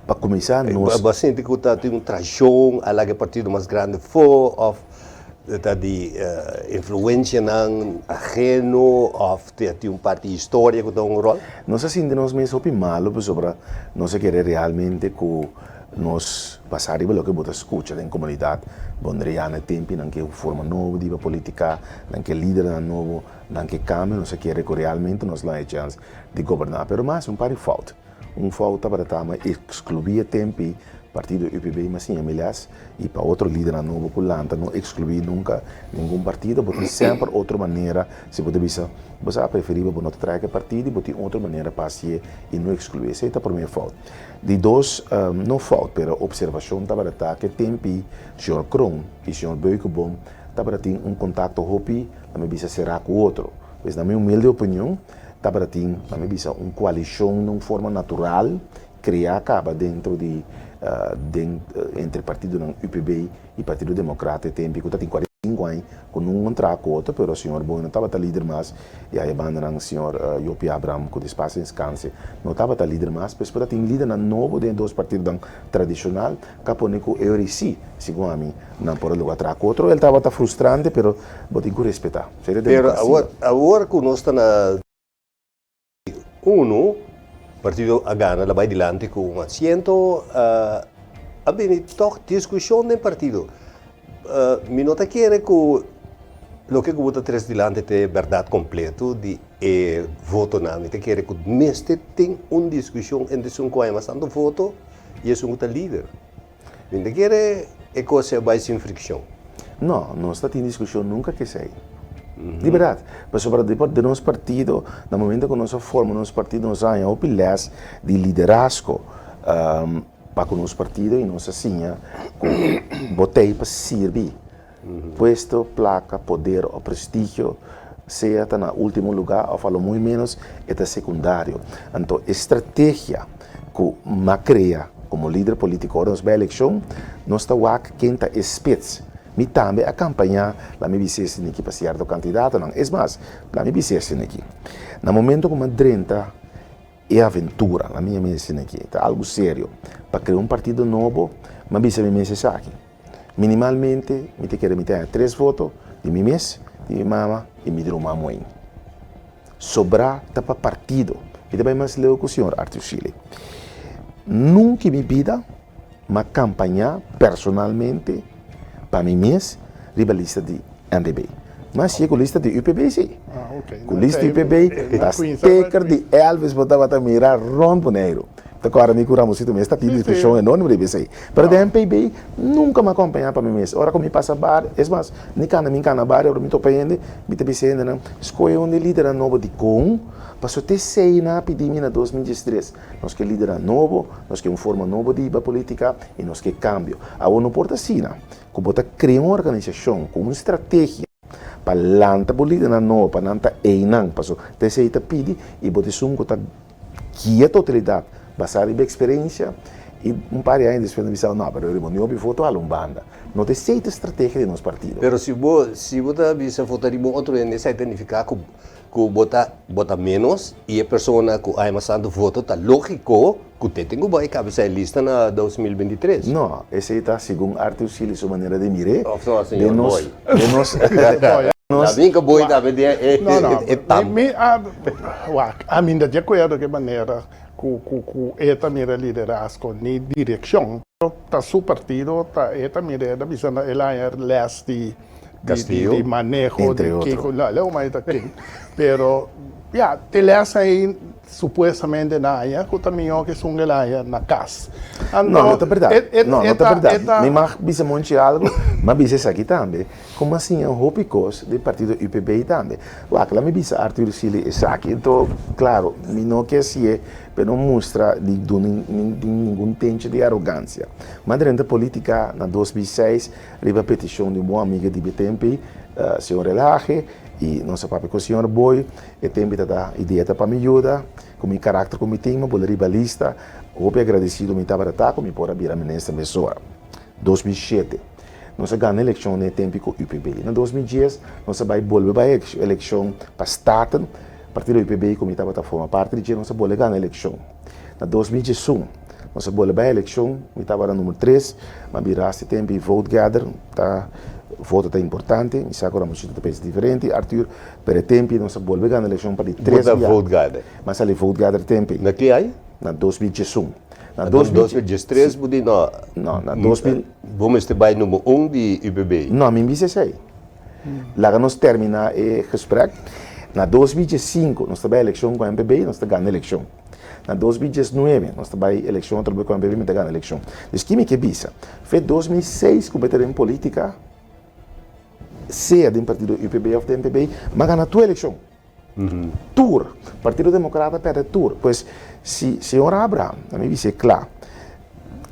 Para começar, nós... Você sente que tem uma tradição, a que partido mais grande foi, ou de influência ajeno, ou tem parte histórica que tem um rol? Nós sentimos mesmo mal sobre nós querer realmente que nós passar pelo que você escuta na comunidade, onde já no tempo em que forma nova de política, em que líder novo, em que cambia, nós querer que realmente nós não temos chance de governar, mas mais par de falta. Falta para excluir tempo partido UPB, mas sim, aliás, e para outro líder novo que lanta, não excluir nunca nenhum partido, porque sempre outra maneira, se você dizer, você preferível para não trazer partido, e você outra maneira para ser e não excluir. Isso é a primeira falta. De dois, não falta, mas observação para que tempo, o senhor Kron e o senhor Beukebom, para ter contato hopi, também bisa será com o outro. Mas na minha humilde opinião, para ter também bisa coalição de uma forma natural, criar acaba dentro de entre partido do UPB e partido democrata tem que tem 45 anos com um entrar com outro, mas o senhor Bono estava líder mais e aí abandonaram o senhor Yopi Abraham com espaço em descanso não estava líder mais, mas para ter líder novo dentro dos partidos tradicional capone com Eurisi segundo a mim não pode lugar atrás com outro ele estava frustrante, mas vou ter que respeitar. Pero agora que nós está na partido a Gana la vai dilante com um assento a bem toch discussão no partido me nota que é que o que vota três dilante é verdade completo de voto na me que é que mestre tem uma discussão entre um coisa mas tanto voto e é um líder me que é coisa vai sem fricção não está tem discussão nunca que sei. De verdade, mas sobre depois de nosso partido, no momento que nós formamos nosso partido, nós temos opilés de liderazgo para o nosso partido e nós assim, botei para servir. Puesto, placa, poder ou prestígio, seja no último lugar, ou falo muito menos, é secundário. Então, estratégia que me cria como líder político na eleição, nós estamos quem está espécie. Me também a campanha lá me bicesse aqui para ser do candidato não é mais lá me bicesse aqui no momento como 30 é aventura lá minha mensagem aqui é algo sério para criar partido novo mas bicesse minha mensagem aqui minimalmente me te quero me ter 3 votos de mim mês de minha mama e me de uma mãe sobrar para partido e também mais leu com o senhor Arthur Chile nunca me vida uma campanha personalmente para mim mesmo, riba lista de NDB. Mas se com lista de UPB, sim. Com lista de UPB, a sticker de Elvis botava a mirar romponeiro. Agora me curamos isso, mas está tendo discussão enorme de isso. Para o MPB, nunca me acompanhava para mim mesmo. Agora, como me passa bar, é mais, me cana bar, eu me estou pedindo, me estou pensando, escolhe um líder novo de com, para ter sei na epidemia em 2013. Nós que líder novo, nós que uma forma nova de política e nós que cambio. A não importa assim, que bota criar uma organização com uma estratégia para lançar política nova, para lançar einang, para ter sei te pedir e bota sum que está guia a totalidade. Basado em experiência e par de anos depois de não, mas eu não vi foto a banda. Não tem certa estratégia de nosso partido. Mas se você visa votar em outro, nessa identificar que bota menos e a pessoa que aí mais tanto voto tá lógico que você tem que vai cabeça lista na 2023. Não, esse está segundo Arthur Chile sua maneira de mirar. Só senhor boy. Nós também que boy também é a mim de acordo que maneira esta mira liderazgo ni direção tá seu partido tá esta mira da visão ela é leste de manejo de que lá mas tá aqui pero telesa aí supostamente na área, que também é que são de lá na casa. Não é verdade. Não é verdade. Me mag bisa monte algo, mas bisa isso aqui também. Como assim, é um hopicos do partido UPB também. Lá me bisa Arthur Sili isso aqui. Então, claro, me não quer ser, mas não mostra de nenhum tente de arrogância. Mas durante a política, na 2006, arriba a petição de uma amiga de BTMP, senhor Elaje, e nosso papo com o senhor Boy, e tem a ideia para me ajudar, com o meu caráter como tenho, vou ribalista, eu agradecido me estava a como por abrir a ministra Messora. 2007, nós ganhamos a eleição no tempo com o UPB. Em 2010, nós vai voltar a eleição para Staten, a partir do UPB, como estava a formar parte de nós vamos ganhar a eleição. Em 2011, nós voltamos a eleição, eu estava no número 3, mas virasse tempo e vote gather, voto está importante, e agora vamos fazer diferente, Arthur, per tempo, nós voltamos a ganhar a eleição para 3 anos. Vote gather? Mas ali vote gather tempo. Na que aí? Na 2011. Na 2013, não, na 2000... Vamos ter o número 1 de UPB? Não, me disse isso aí. Lá nós terminamos o gesprek. Na 2005, nós temos a eleição com a MPB, nós ganhamos a eleição. Na 2019, nós temos a eleição com a MPB, nós ganhamos a eleição. Então, que me que bisa? Foi 2006 que eu em política, seja do partido UPB ou do MPB, mas ganhamos a tua eleição. Tour, Partido Democrata perde tour. Pois, se senhor Abraham, a mim disse claro,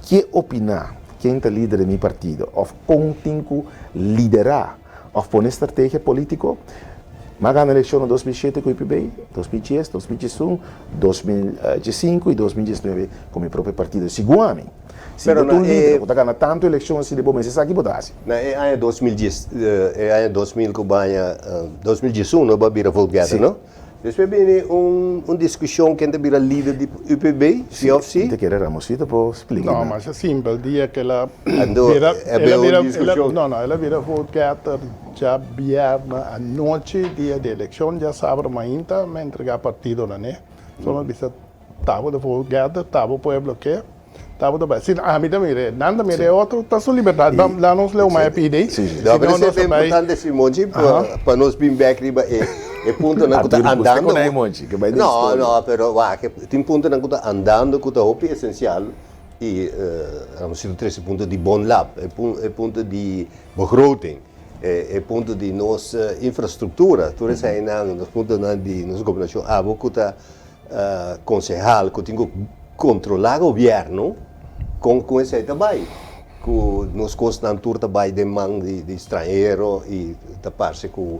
que opinar, quem é líder do meu partido, ou continua liderar, ou pôr estratégia política, mas ganha a eleição em 2007 com o IPB, 2010, 2011, 2005 e 2019 com o meu próprio partido. Segundo a mim, se eu estou líder, eu ganho tanto eleição assim, depois eu sabe que votasse. Na ano 2010, ano 2000 que banha 2011 não vai vir a voltar, não? Depois vem uma discussão quem deve ser líder do UPB, CFC. Te querer Ramosito, posso explicar? Não, mas é simples, dia que ela vira vote gather já viernes à noite, dia de eleição, já sabe ainda, me entregar partido, né? Só não bisa tava de vote gather, tava pueblo que tava do Brasil. A mim também, nada me é outro, tá sua liberdade. Lá nós leu mais pedir. Não, mas é importante esse monte para nós vir back riba e ponto na kuta andando. Não, pero tem ponto na kuta andando, kuta hopi essencial e vamos dizer 13 pontos de bom lab, é ponto de begroting. É ponto de nossa infraestrutura. Tudo isso aí nos pontos de nossa governação. Kuta concejal que tem que controlar o governo com esse aí também. Que nos costas também demanda de estrangeiro e da parte com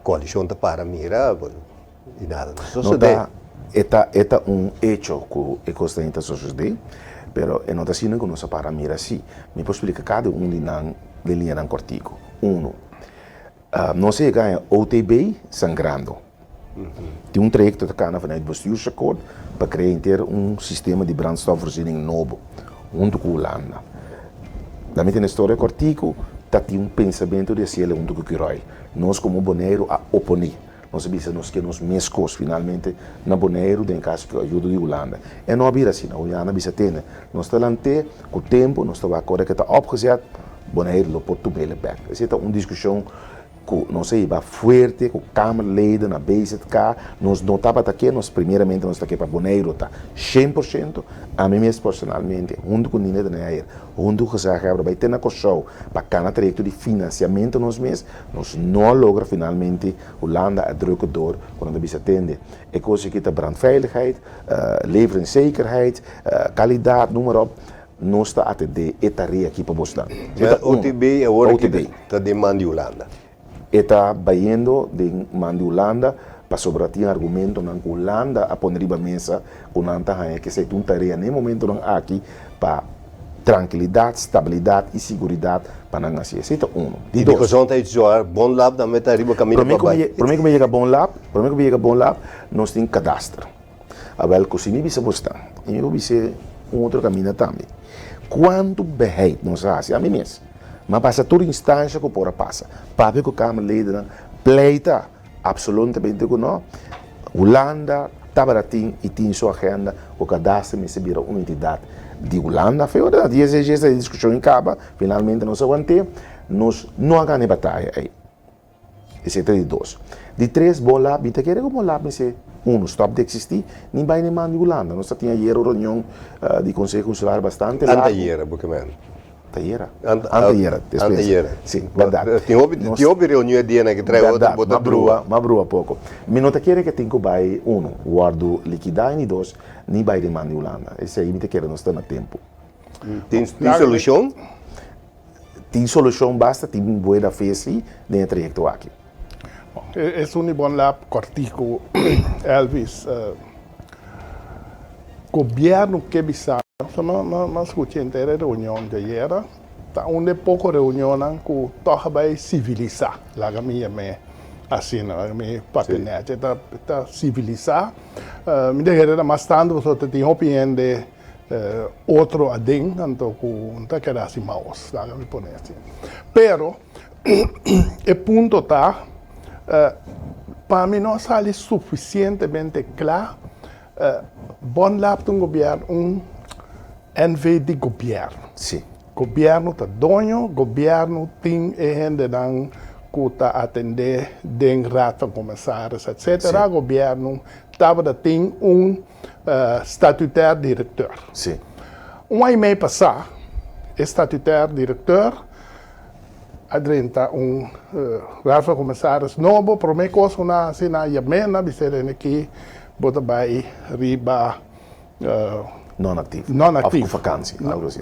coalição para mirar e nada. Esta hecho que costa ainda suceder, pero não está sendo que nós para mirar assim. Me posso explicar cada de linha não cortico. Não se ganha OTB sangrando. Tem um trajecto de cana vanuit het bestuursakkoord para criar sistema de brandstofvoorziening novo, junto com a Holanda. Daarmee in de história cortico, dat tem pensamento de ser junto com o Quirói. Nós como Bonaire a oponer. Nós sabemos que nós mescos finalmente na Bonaire, em caso que ajuda de Holanda. E não havia assim, a Holanda bisa ter. Nós estamos com o tempo, nós estamos agora que está opgezet, Bonaire lo pode tomar back. Essa é uma discussão que nós iba forte, com Kamerleden, na BZK, nós não estava aqui, nós primeiramente nós aqui para Bonaire, tá 100%, a mim mesmo personalmente, junto com o Nina de Neyer, junto com o Zagreb, vai ter na Kosovo, para cada trajecto de financiamento nós mesmos, nós não logra finalmente Holanda a drukador quando nós atende. É coisa que a brandveiligheid, leveringszekerheid, kwaliteit, noem maar op, nós está atender etaria aqui para Boston. OTB é o OTB, está demanda de Holanda. Está baindo de mando Holanda para sobretir argumento na Holanda a poner riba mesa com nanta que se uma tarefa nem momento não aqui para tranquilidade, estabilidade e segurança para nós assim. Esse é um. De dois. E de jogar bom lab da meta riba caminho para baixo. Para mim que me chega bom lab, nós tem cadastro. Agora que se me bisa Boston, eu bisa outro caminho também. Quanto beheid nós faz a mim mesmo. Mas passa toda instância que pode passar. Para que o Kamerleden pleita absolutamente com nós. Holanda, Tabaratim e tem sua agenda, o cadastro me vira uma entidade de Holanda. Foi outra dia, essa discussão em Caba, finalmente nós aguantamos, nós não ganhamos batalha aí. esse é de 2. De 3, bom lab, me quer como lab, esse 1, stop de existir, nem vai nem manda Holanda. Nós tinha hier reunião de conselho consular bastante lá. Antehiera, boekman. Antehiera? Antehiera. Antehiera, sim, verdade. Tem reunião de ano que traz outra bota brua. Ma brua pouco. Me não te quer que tem que vai 1, guardo liquidar, e 2, nem vai nem manda Holanda. Esse aí me te quer, não está no tempo. Tem solução? Tem solução, basta, tem boa da fez dentro do trajecto aqui. É um bom lab cortico, Elvis. Governo que bisa, mas escutei inteira reunião de era, tá onde pouco reunião que toca vai civilizar, lá que me assim, lá me patinete, tá civilizar. Me deixa mais tanto, só tem opinião de outro adem, então que tá querendo assim maus, lá que me põe assim. Pero o ponto tá para mim não sale suficientemente claro. Bom lá para governo NV de governo. Sim. Governo está dono, governo tem gente que está atender den rato comissários, etc. Sim. Governo tem statutário diretor. Sim. Ano e meio passado, statutário diretor adrenta rato comissários novo, para mim coisa na sina yamena biserene aqui bota vai riba non-actief. Non-actief. Of vakantie.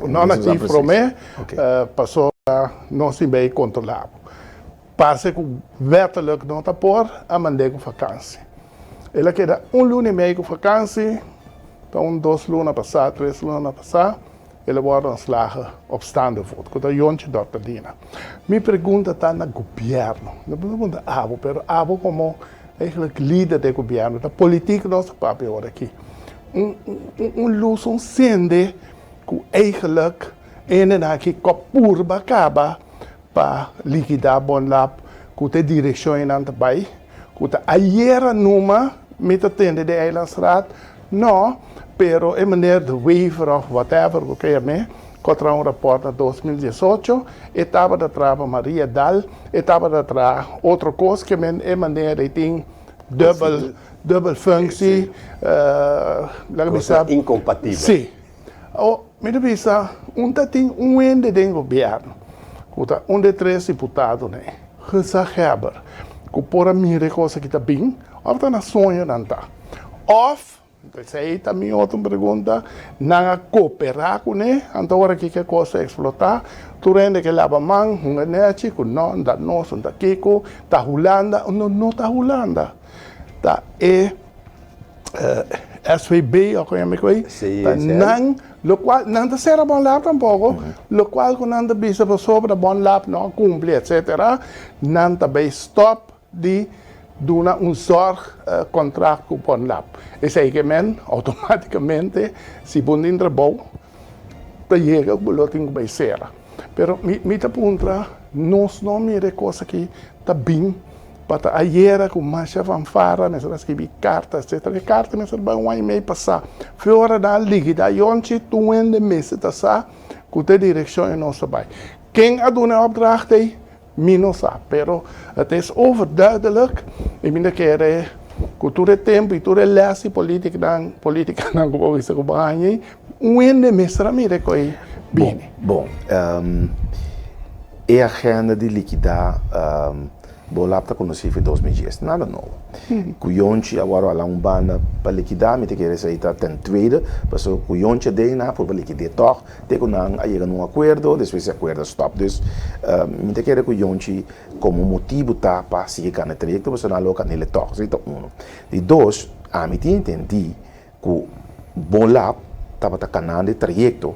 Non-actief para mim passou a não se bem controlado. Parece que wettelijk não está por a mandar com vakantie. Ele quer lunes e meio com vakantie, então 2 lunas passar, 3 lunas passar, ele vai ontslagen op staande voet. Dat is jontje dat te dienen. Mijn pergunta está no governo. Eu pergunto abo, pero abo como eigenlijk líder do governo, da política nosso papel aqui. Luz sende que eigenlijk en aqui kapur bakaba para liquidar bom lá, que te direção em antabai, que te aiera numa met atende de eilandsraad, não, pero em maneira de waiver of whatever, que é me, contra rapport em 2018, etapa de trava Maria Dal, etapa de trava outra coisa que em maneira de tem dubbel functie, incompatível. Sim. Me pensa, onde tem ende de governo, onde 3 deputados, né? Gesa Heber, que por a minha coisa que está bem, ou está na sonho não está. Of, sei também outra pergunta, não cooperar com ele, então agora que coisa explotar, tu rende que lava mão, nete, que não, da nosso, da Kiko, da Holanda, não está Holanda. Da SVB, ou como é que não, lo qual não está sendo bom lab tampouco, lo qual quando não bisa sobre bom lab não cumpre, etc. Não está bem stop de dar soort contrato com bom lab. Esse aí que men automaticamente se bom entra bom, tá chega o boletim vai ser. Pero me tá punta, nós não mire coisa que tá bem. Para ayer com mais fanfara, nós escrevi cartas, etc. Cartas nós vai ano e meio passar. Fora da liga, onde tu ende mês tá com a direção em nosso país. Quem a doen opdracht aí, não sabe. Pero het is overduidelijk. Ik ben que cultura tempo e tudo lesse política não como isso que banhei. Ende mês para mim coi bem. Bom, a agenda de liquidar Bolap está conhecido em 2010, nada novo. Cuionchi agora lá banda para liquidar, me te quer sair tem tweede, mas o cuionchi daí na por liquidar toch, te que não aí um acordo, depois esse acordo stop, dus me te quer cuionchi como motivo tá para seguir com o trajecto, você não aloca nele toch, isso é um. E dois, a me te entendi que Bolap estava canando o trajecto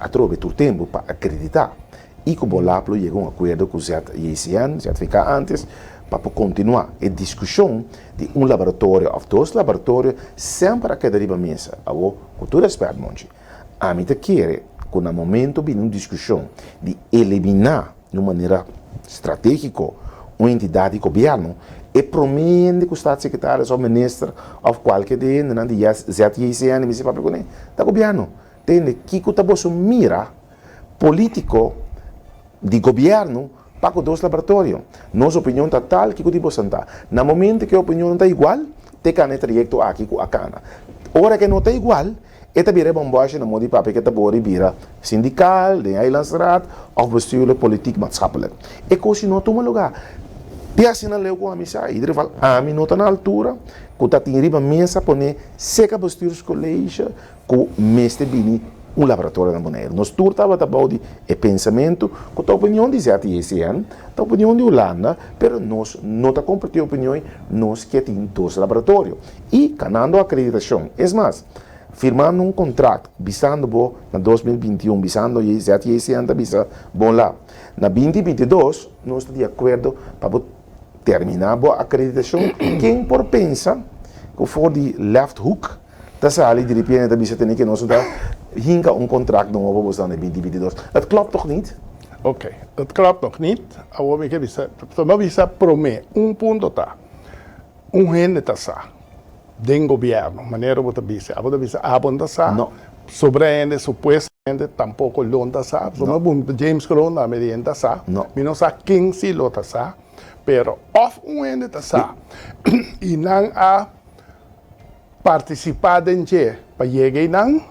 a trobe todo tempo para acreditar. E que o Bolaplo chegou a um acordo com o ZICN, certificar antes, para continuar a discussão de laboratório ou 2 laboratórios sempre a cada riba mesa. Agora, com todo respeito, Monchi, a mim te quer que no momento de uma discussão de eliminar de uma maneira estratégica uma entidade de governo, e promete que o Estado secretário ou ministro ou qualquer de ZICN, me se para perguntar, da governo, tem que está mira político de governo para com 2 laboratórios. Nossa opinião está tal que o tipo sentar. No momento que a opinião está igual, te can trajecto aqui com a cana. Ora que não está igual, esta vira bombagem na modo de papel que esta pode vira sindical, de eilandsraad, of bestuurlijk, politiek, maatschappelijk. E coisa não toma lugar. Te assina leu com a missa, iedereen fala, a mim não está na altura, que está em riba mesa, pone seca bestuurscollege, que mestre bini laboratório na Bonaire. Nós tudo estava de pensamento, com a opinião de ZTSN, a opinião de Holanda, mas nós não está compartilhando opiniões, nós que temos 2 laboratórios. E, canando a acreditação, é mais, firmando contrato, visando bom, na 2021, visando a ZTSN, bisa bom lá. Na 2022, nós estamos de acordo para terminar a acreditação. Quem por pensa que for de left hook, tá ali de repente da bisa tem que nós dar hinga contrato novo para em 2022. Dat klopt toch niet? Oké, dat klopt nog niet. Agora que bisa promet ponto tá. Gente tá sa. Den governo, maneira bota bisa abonda sa. Não. Sobre ele supuestamente tampouco lonta sa. James Crown na medienta sa. Não. Mino sa 15 lota sa. Pero of gente tá sa. E não a participar em que para chegar não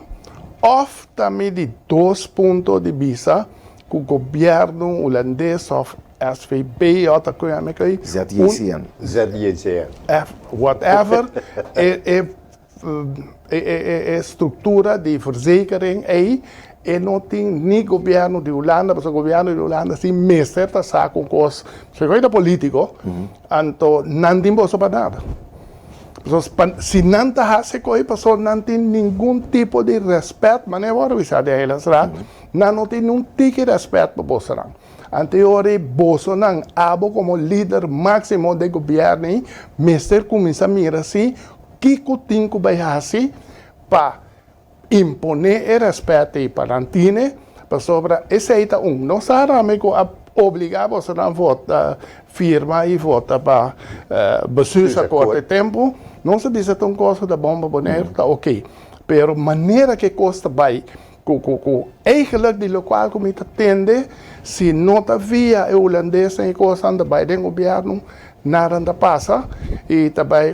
of também de 2 pontos de vista que o governo holandês of SVP outra coisa aí ZTSN. Whatever é estrutura de verzekering aí e não tem nem governo de Holanda, mas o governo de Holanda sim mestre tá sa com coisa coisa político, então não tem bolsa para nada. Se não está se coi pessoa não tem nenhum tipo de respeito, mas não é bisa de elas lá, não tem nenhum tipo de respeito para Bolsonaro. Anterior Bolsonaro abo como líder máximo do governo, mestre começa a mirar assim, que tem que vai assim para imponer o respeito e para antine, para sobre esse aí não sabe amigo obrigar Bolsonaro a votar, firma e votar para bestuursacord de tempo. Não se diz que coisa da bomba Bonaire, tá ok. Pero maneira que custa vai, eigenlijk de local comité tende, se não está via o holandês em coisa anda vai do governo, nada anda passa, e também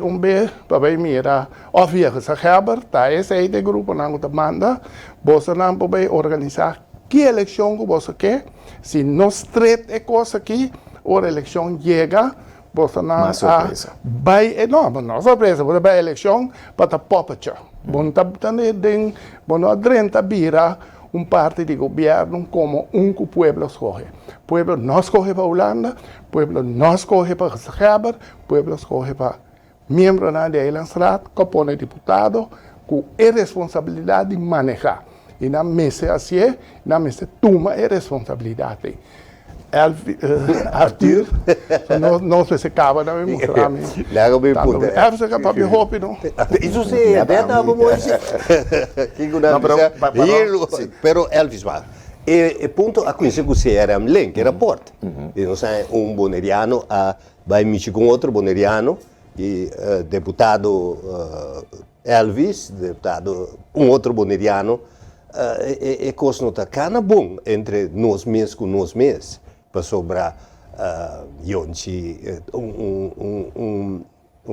para mira, óbvio que se Herbert, tá esse aí de grupo não te manda, Bolsonaro para organizar que eleição que você quer, se não straight é coisa aqui, a eleição chega, Bolsonaro vai, não surpresa, vai a eleição para a população. Bom, também, bom, adrenta vira parte de governo como que o pueblo escolhe. O pueblo não escolhe para a Holanda, o pueblo não escolhe para o Heber, o pueblo escolhe para membro da Eilandsraad, que põe deputado, com a responsabilidade de manejar. E na mesa assim, na mesa toma a responsabilidade. Arthur, não se acaba de me mostrar. Lago bem puto. Even se para me roupa, não? Isso sim, é verdade, vamos pero Elvis vai. E ponto a conhecer que você era len, que era porte. E nós é boneriano a vai mexer com outro boneriano e deputado Elvis, deputado outro boneriano. E coisa não está cana bom entre nós mesmos com nós mesmos. Para sobrar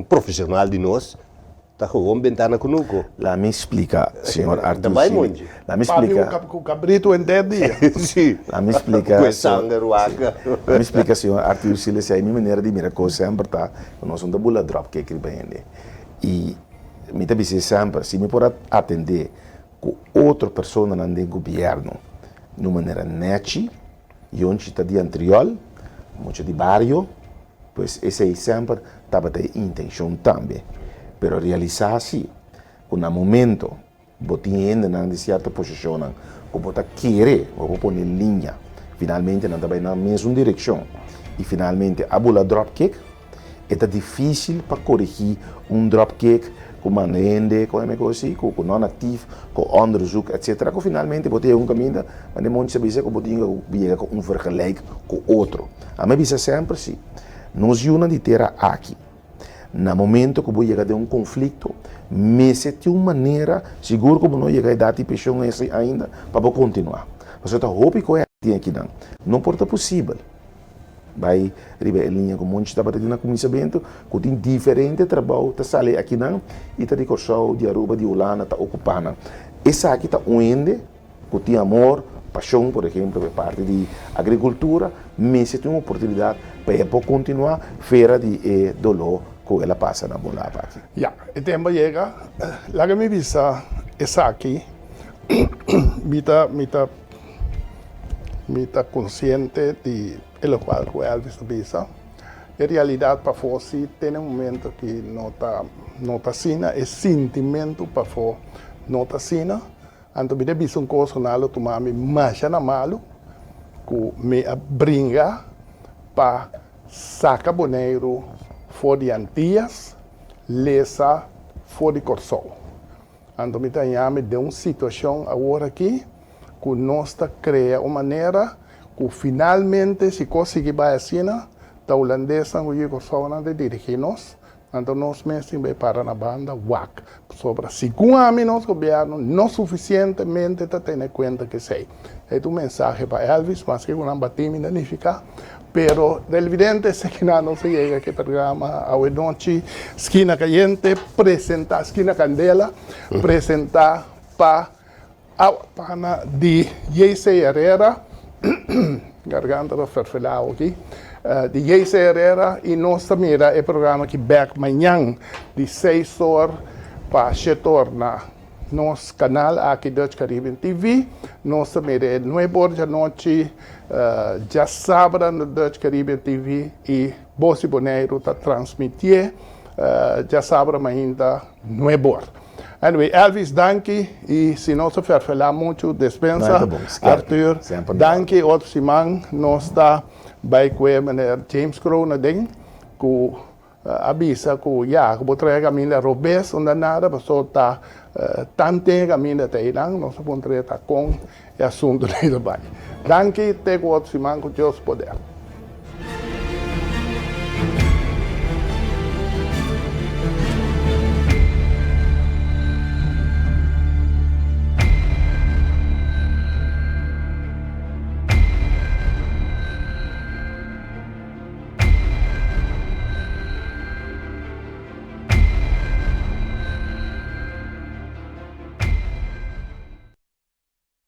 profissional de nós, está com uma ventana conosco. Lá me explica, senhor Arthur. Também muito. Lá me explica. Com o cabrito em 10 dias. Sim. Lá me explica. Com sangue, ruaca. Lá me explica, senhor Arthur, se ele sai minha maneira de mirar coisa sempre tá, nós somos da bula drop que ele bem e me também sempre, se me pode atender com outra pessoa no governo, de maneira neta. E onde está de anterior, muito de barrio, pois esse aí sempre estava de intenção também. Pero realizar assim, que no momento, você ainda em certa posição, que você quer, você pôr em linha, finalmente não está na mesma direção. E finalmente, a bola dropkick, é difícil para corrigir dropkick com manende, com assim, com não ativo, com onderzoek, etc. Que finalmente você tem caminho, mas não se sabe que você tem com vergelijk com outro. A mim bisa sempre assim, nós juntos de ter aqui. No momento que você chega a conflito, mas de uma maneira seguro que você não chega a dar de pressão ainda para continuar. Você está roupa que é aqui não pode possível. vai ribe linha com monte estava na comissamento que tem diferente trabalho tá sale aqui não e tá de corso de Aruba de Holanda tá ocupando essa aqui tá onde que tem amor paixão por exemplo por parte de agricultura mas se tem uma oportunidade para continuar feira de dolor que ela passa na bola aqui. Ya, el tiempo llega, la que me visa es aquí, mita consciente de lo cual que Elvis visa. En realidad, para Fossi, tiene un momento que no está sina, es sentimiento para Fossi, no está sina. Anto me visa un cosa nalo tu mami más na malo, que me bringa para sacar boneiro for de Antillas, lesa for de Corsol. Então, me de uma situação agora aqui, que nós cria uma maneira que finalmente, se conseguir a cena, a holandesa e o Corsol não dirigir nós. Então, nós mesmos vamos para na banda WAC. Sobre 5 anos, nosso governo não suficientemente está tendo em conta que sei. É um mensagem para Elvis, mas que não batemos identificar. Pero evidente es que no se llega a que programa a noche Esquina Caliente, presentar Esquina Candela, presentar para de J.C. Herrera, garganta do ferfelado aqui, de J.C. Herrera e nós também é o programa que back amanhã de 6 horas para 7 horas na nosso canal aqui Dutch Caribbean TV, nós também é 9 horas da noite, já sábado no Dutch Caribbean TV e Bossi Boneiro está transmitindo, já sábado ainda 9 horas. Anyway, Elvis, danke, e se não se falar muito, dispensa, Arthur, danke, outro semana, nós está vai com o James Crow na ding, que avisa que já, que vou trazer a minha robês, onde nada, mas só está tanto a minha teilang, nós vamos tratar com o assunto dele vai. Danke, até o outro semana, com Deus poder.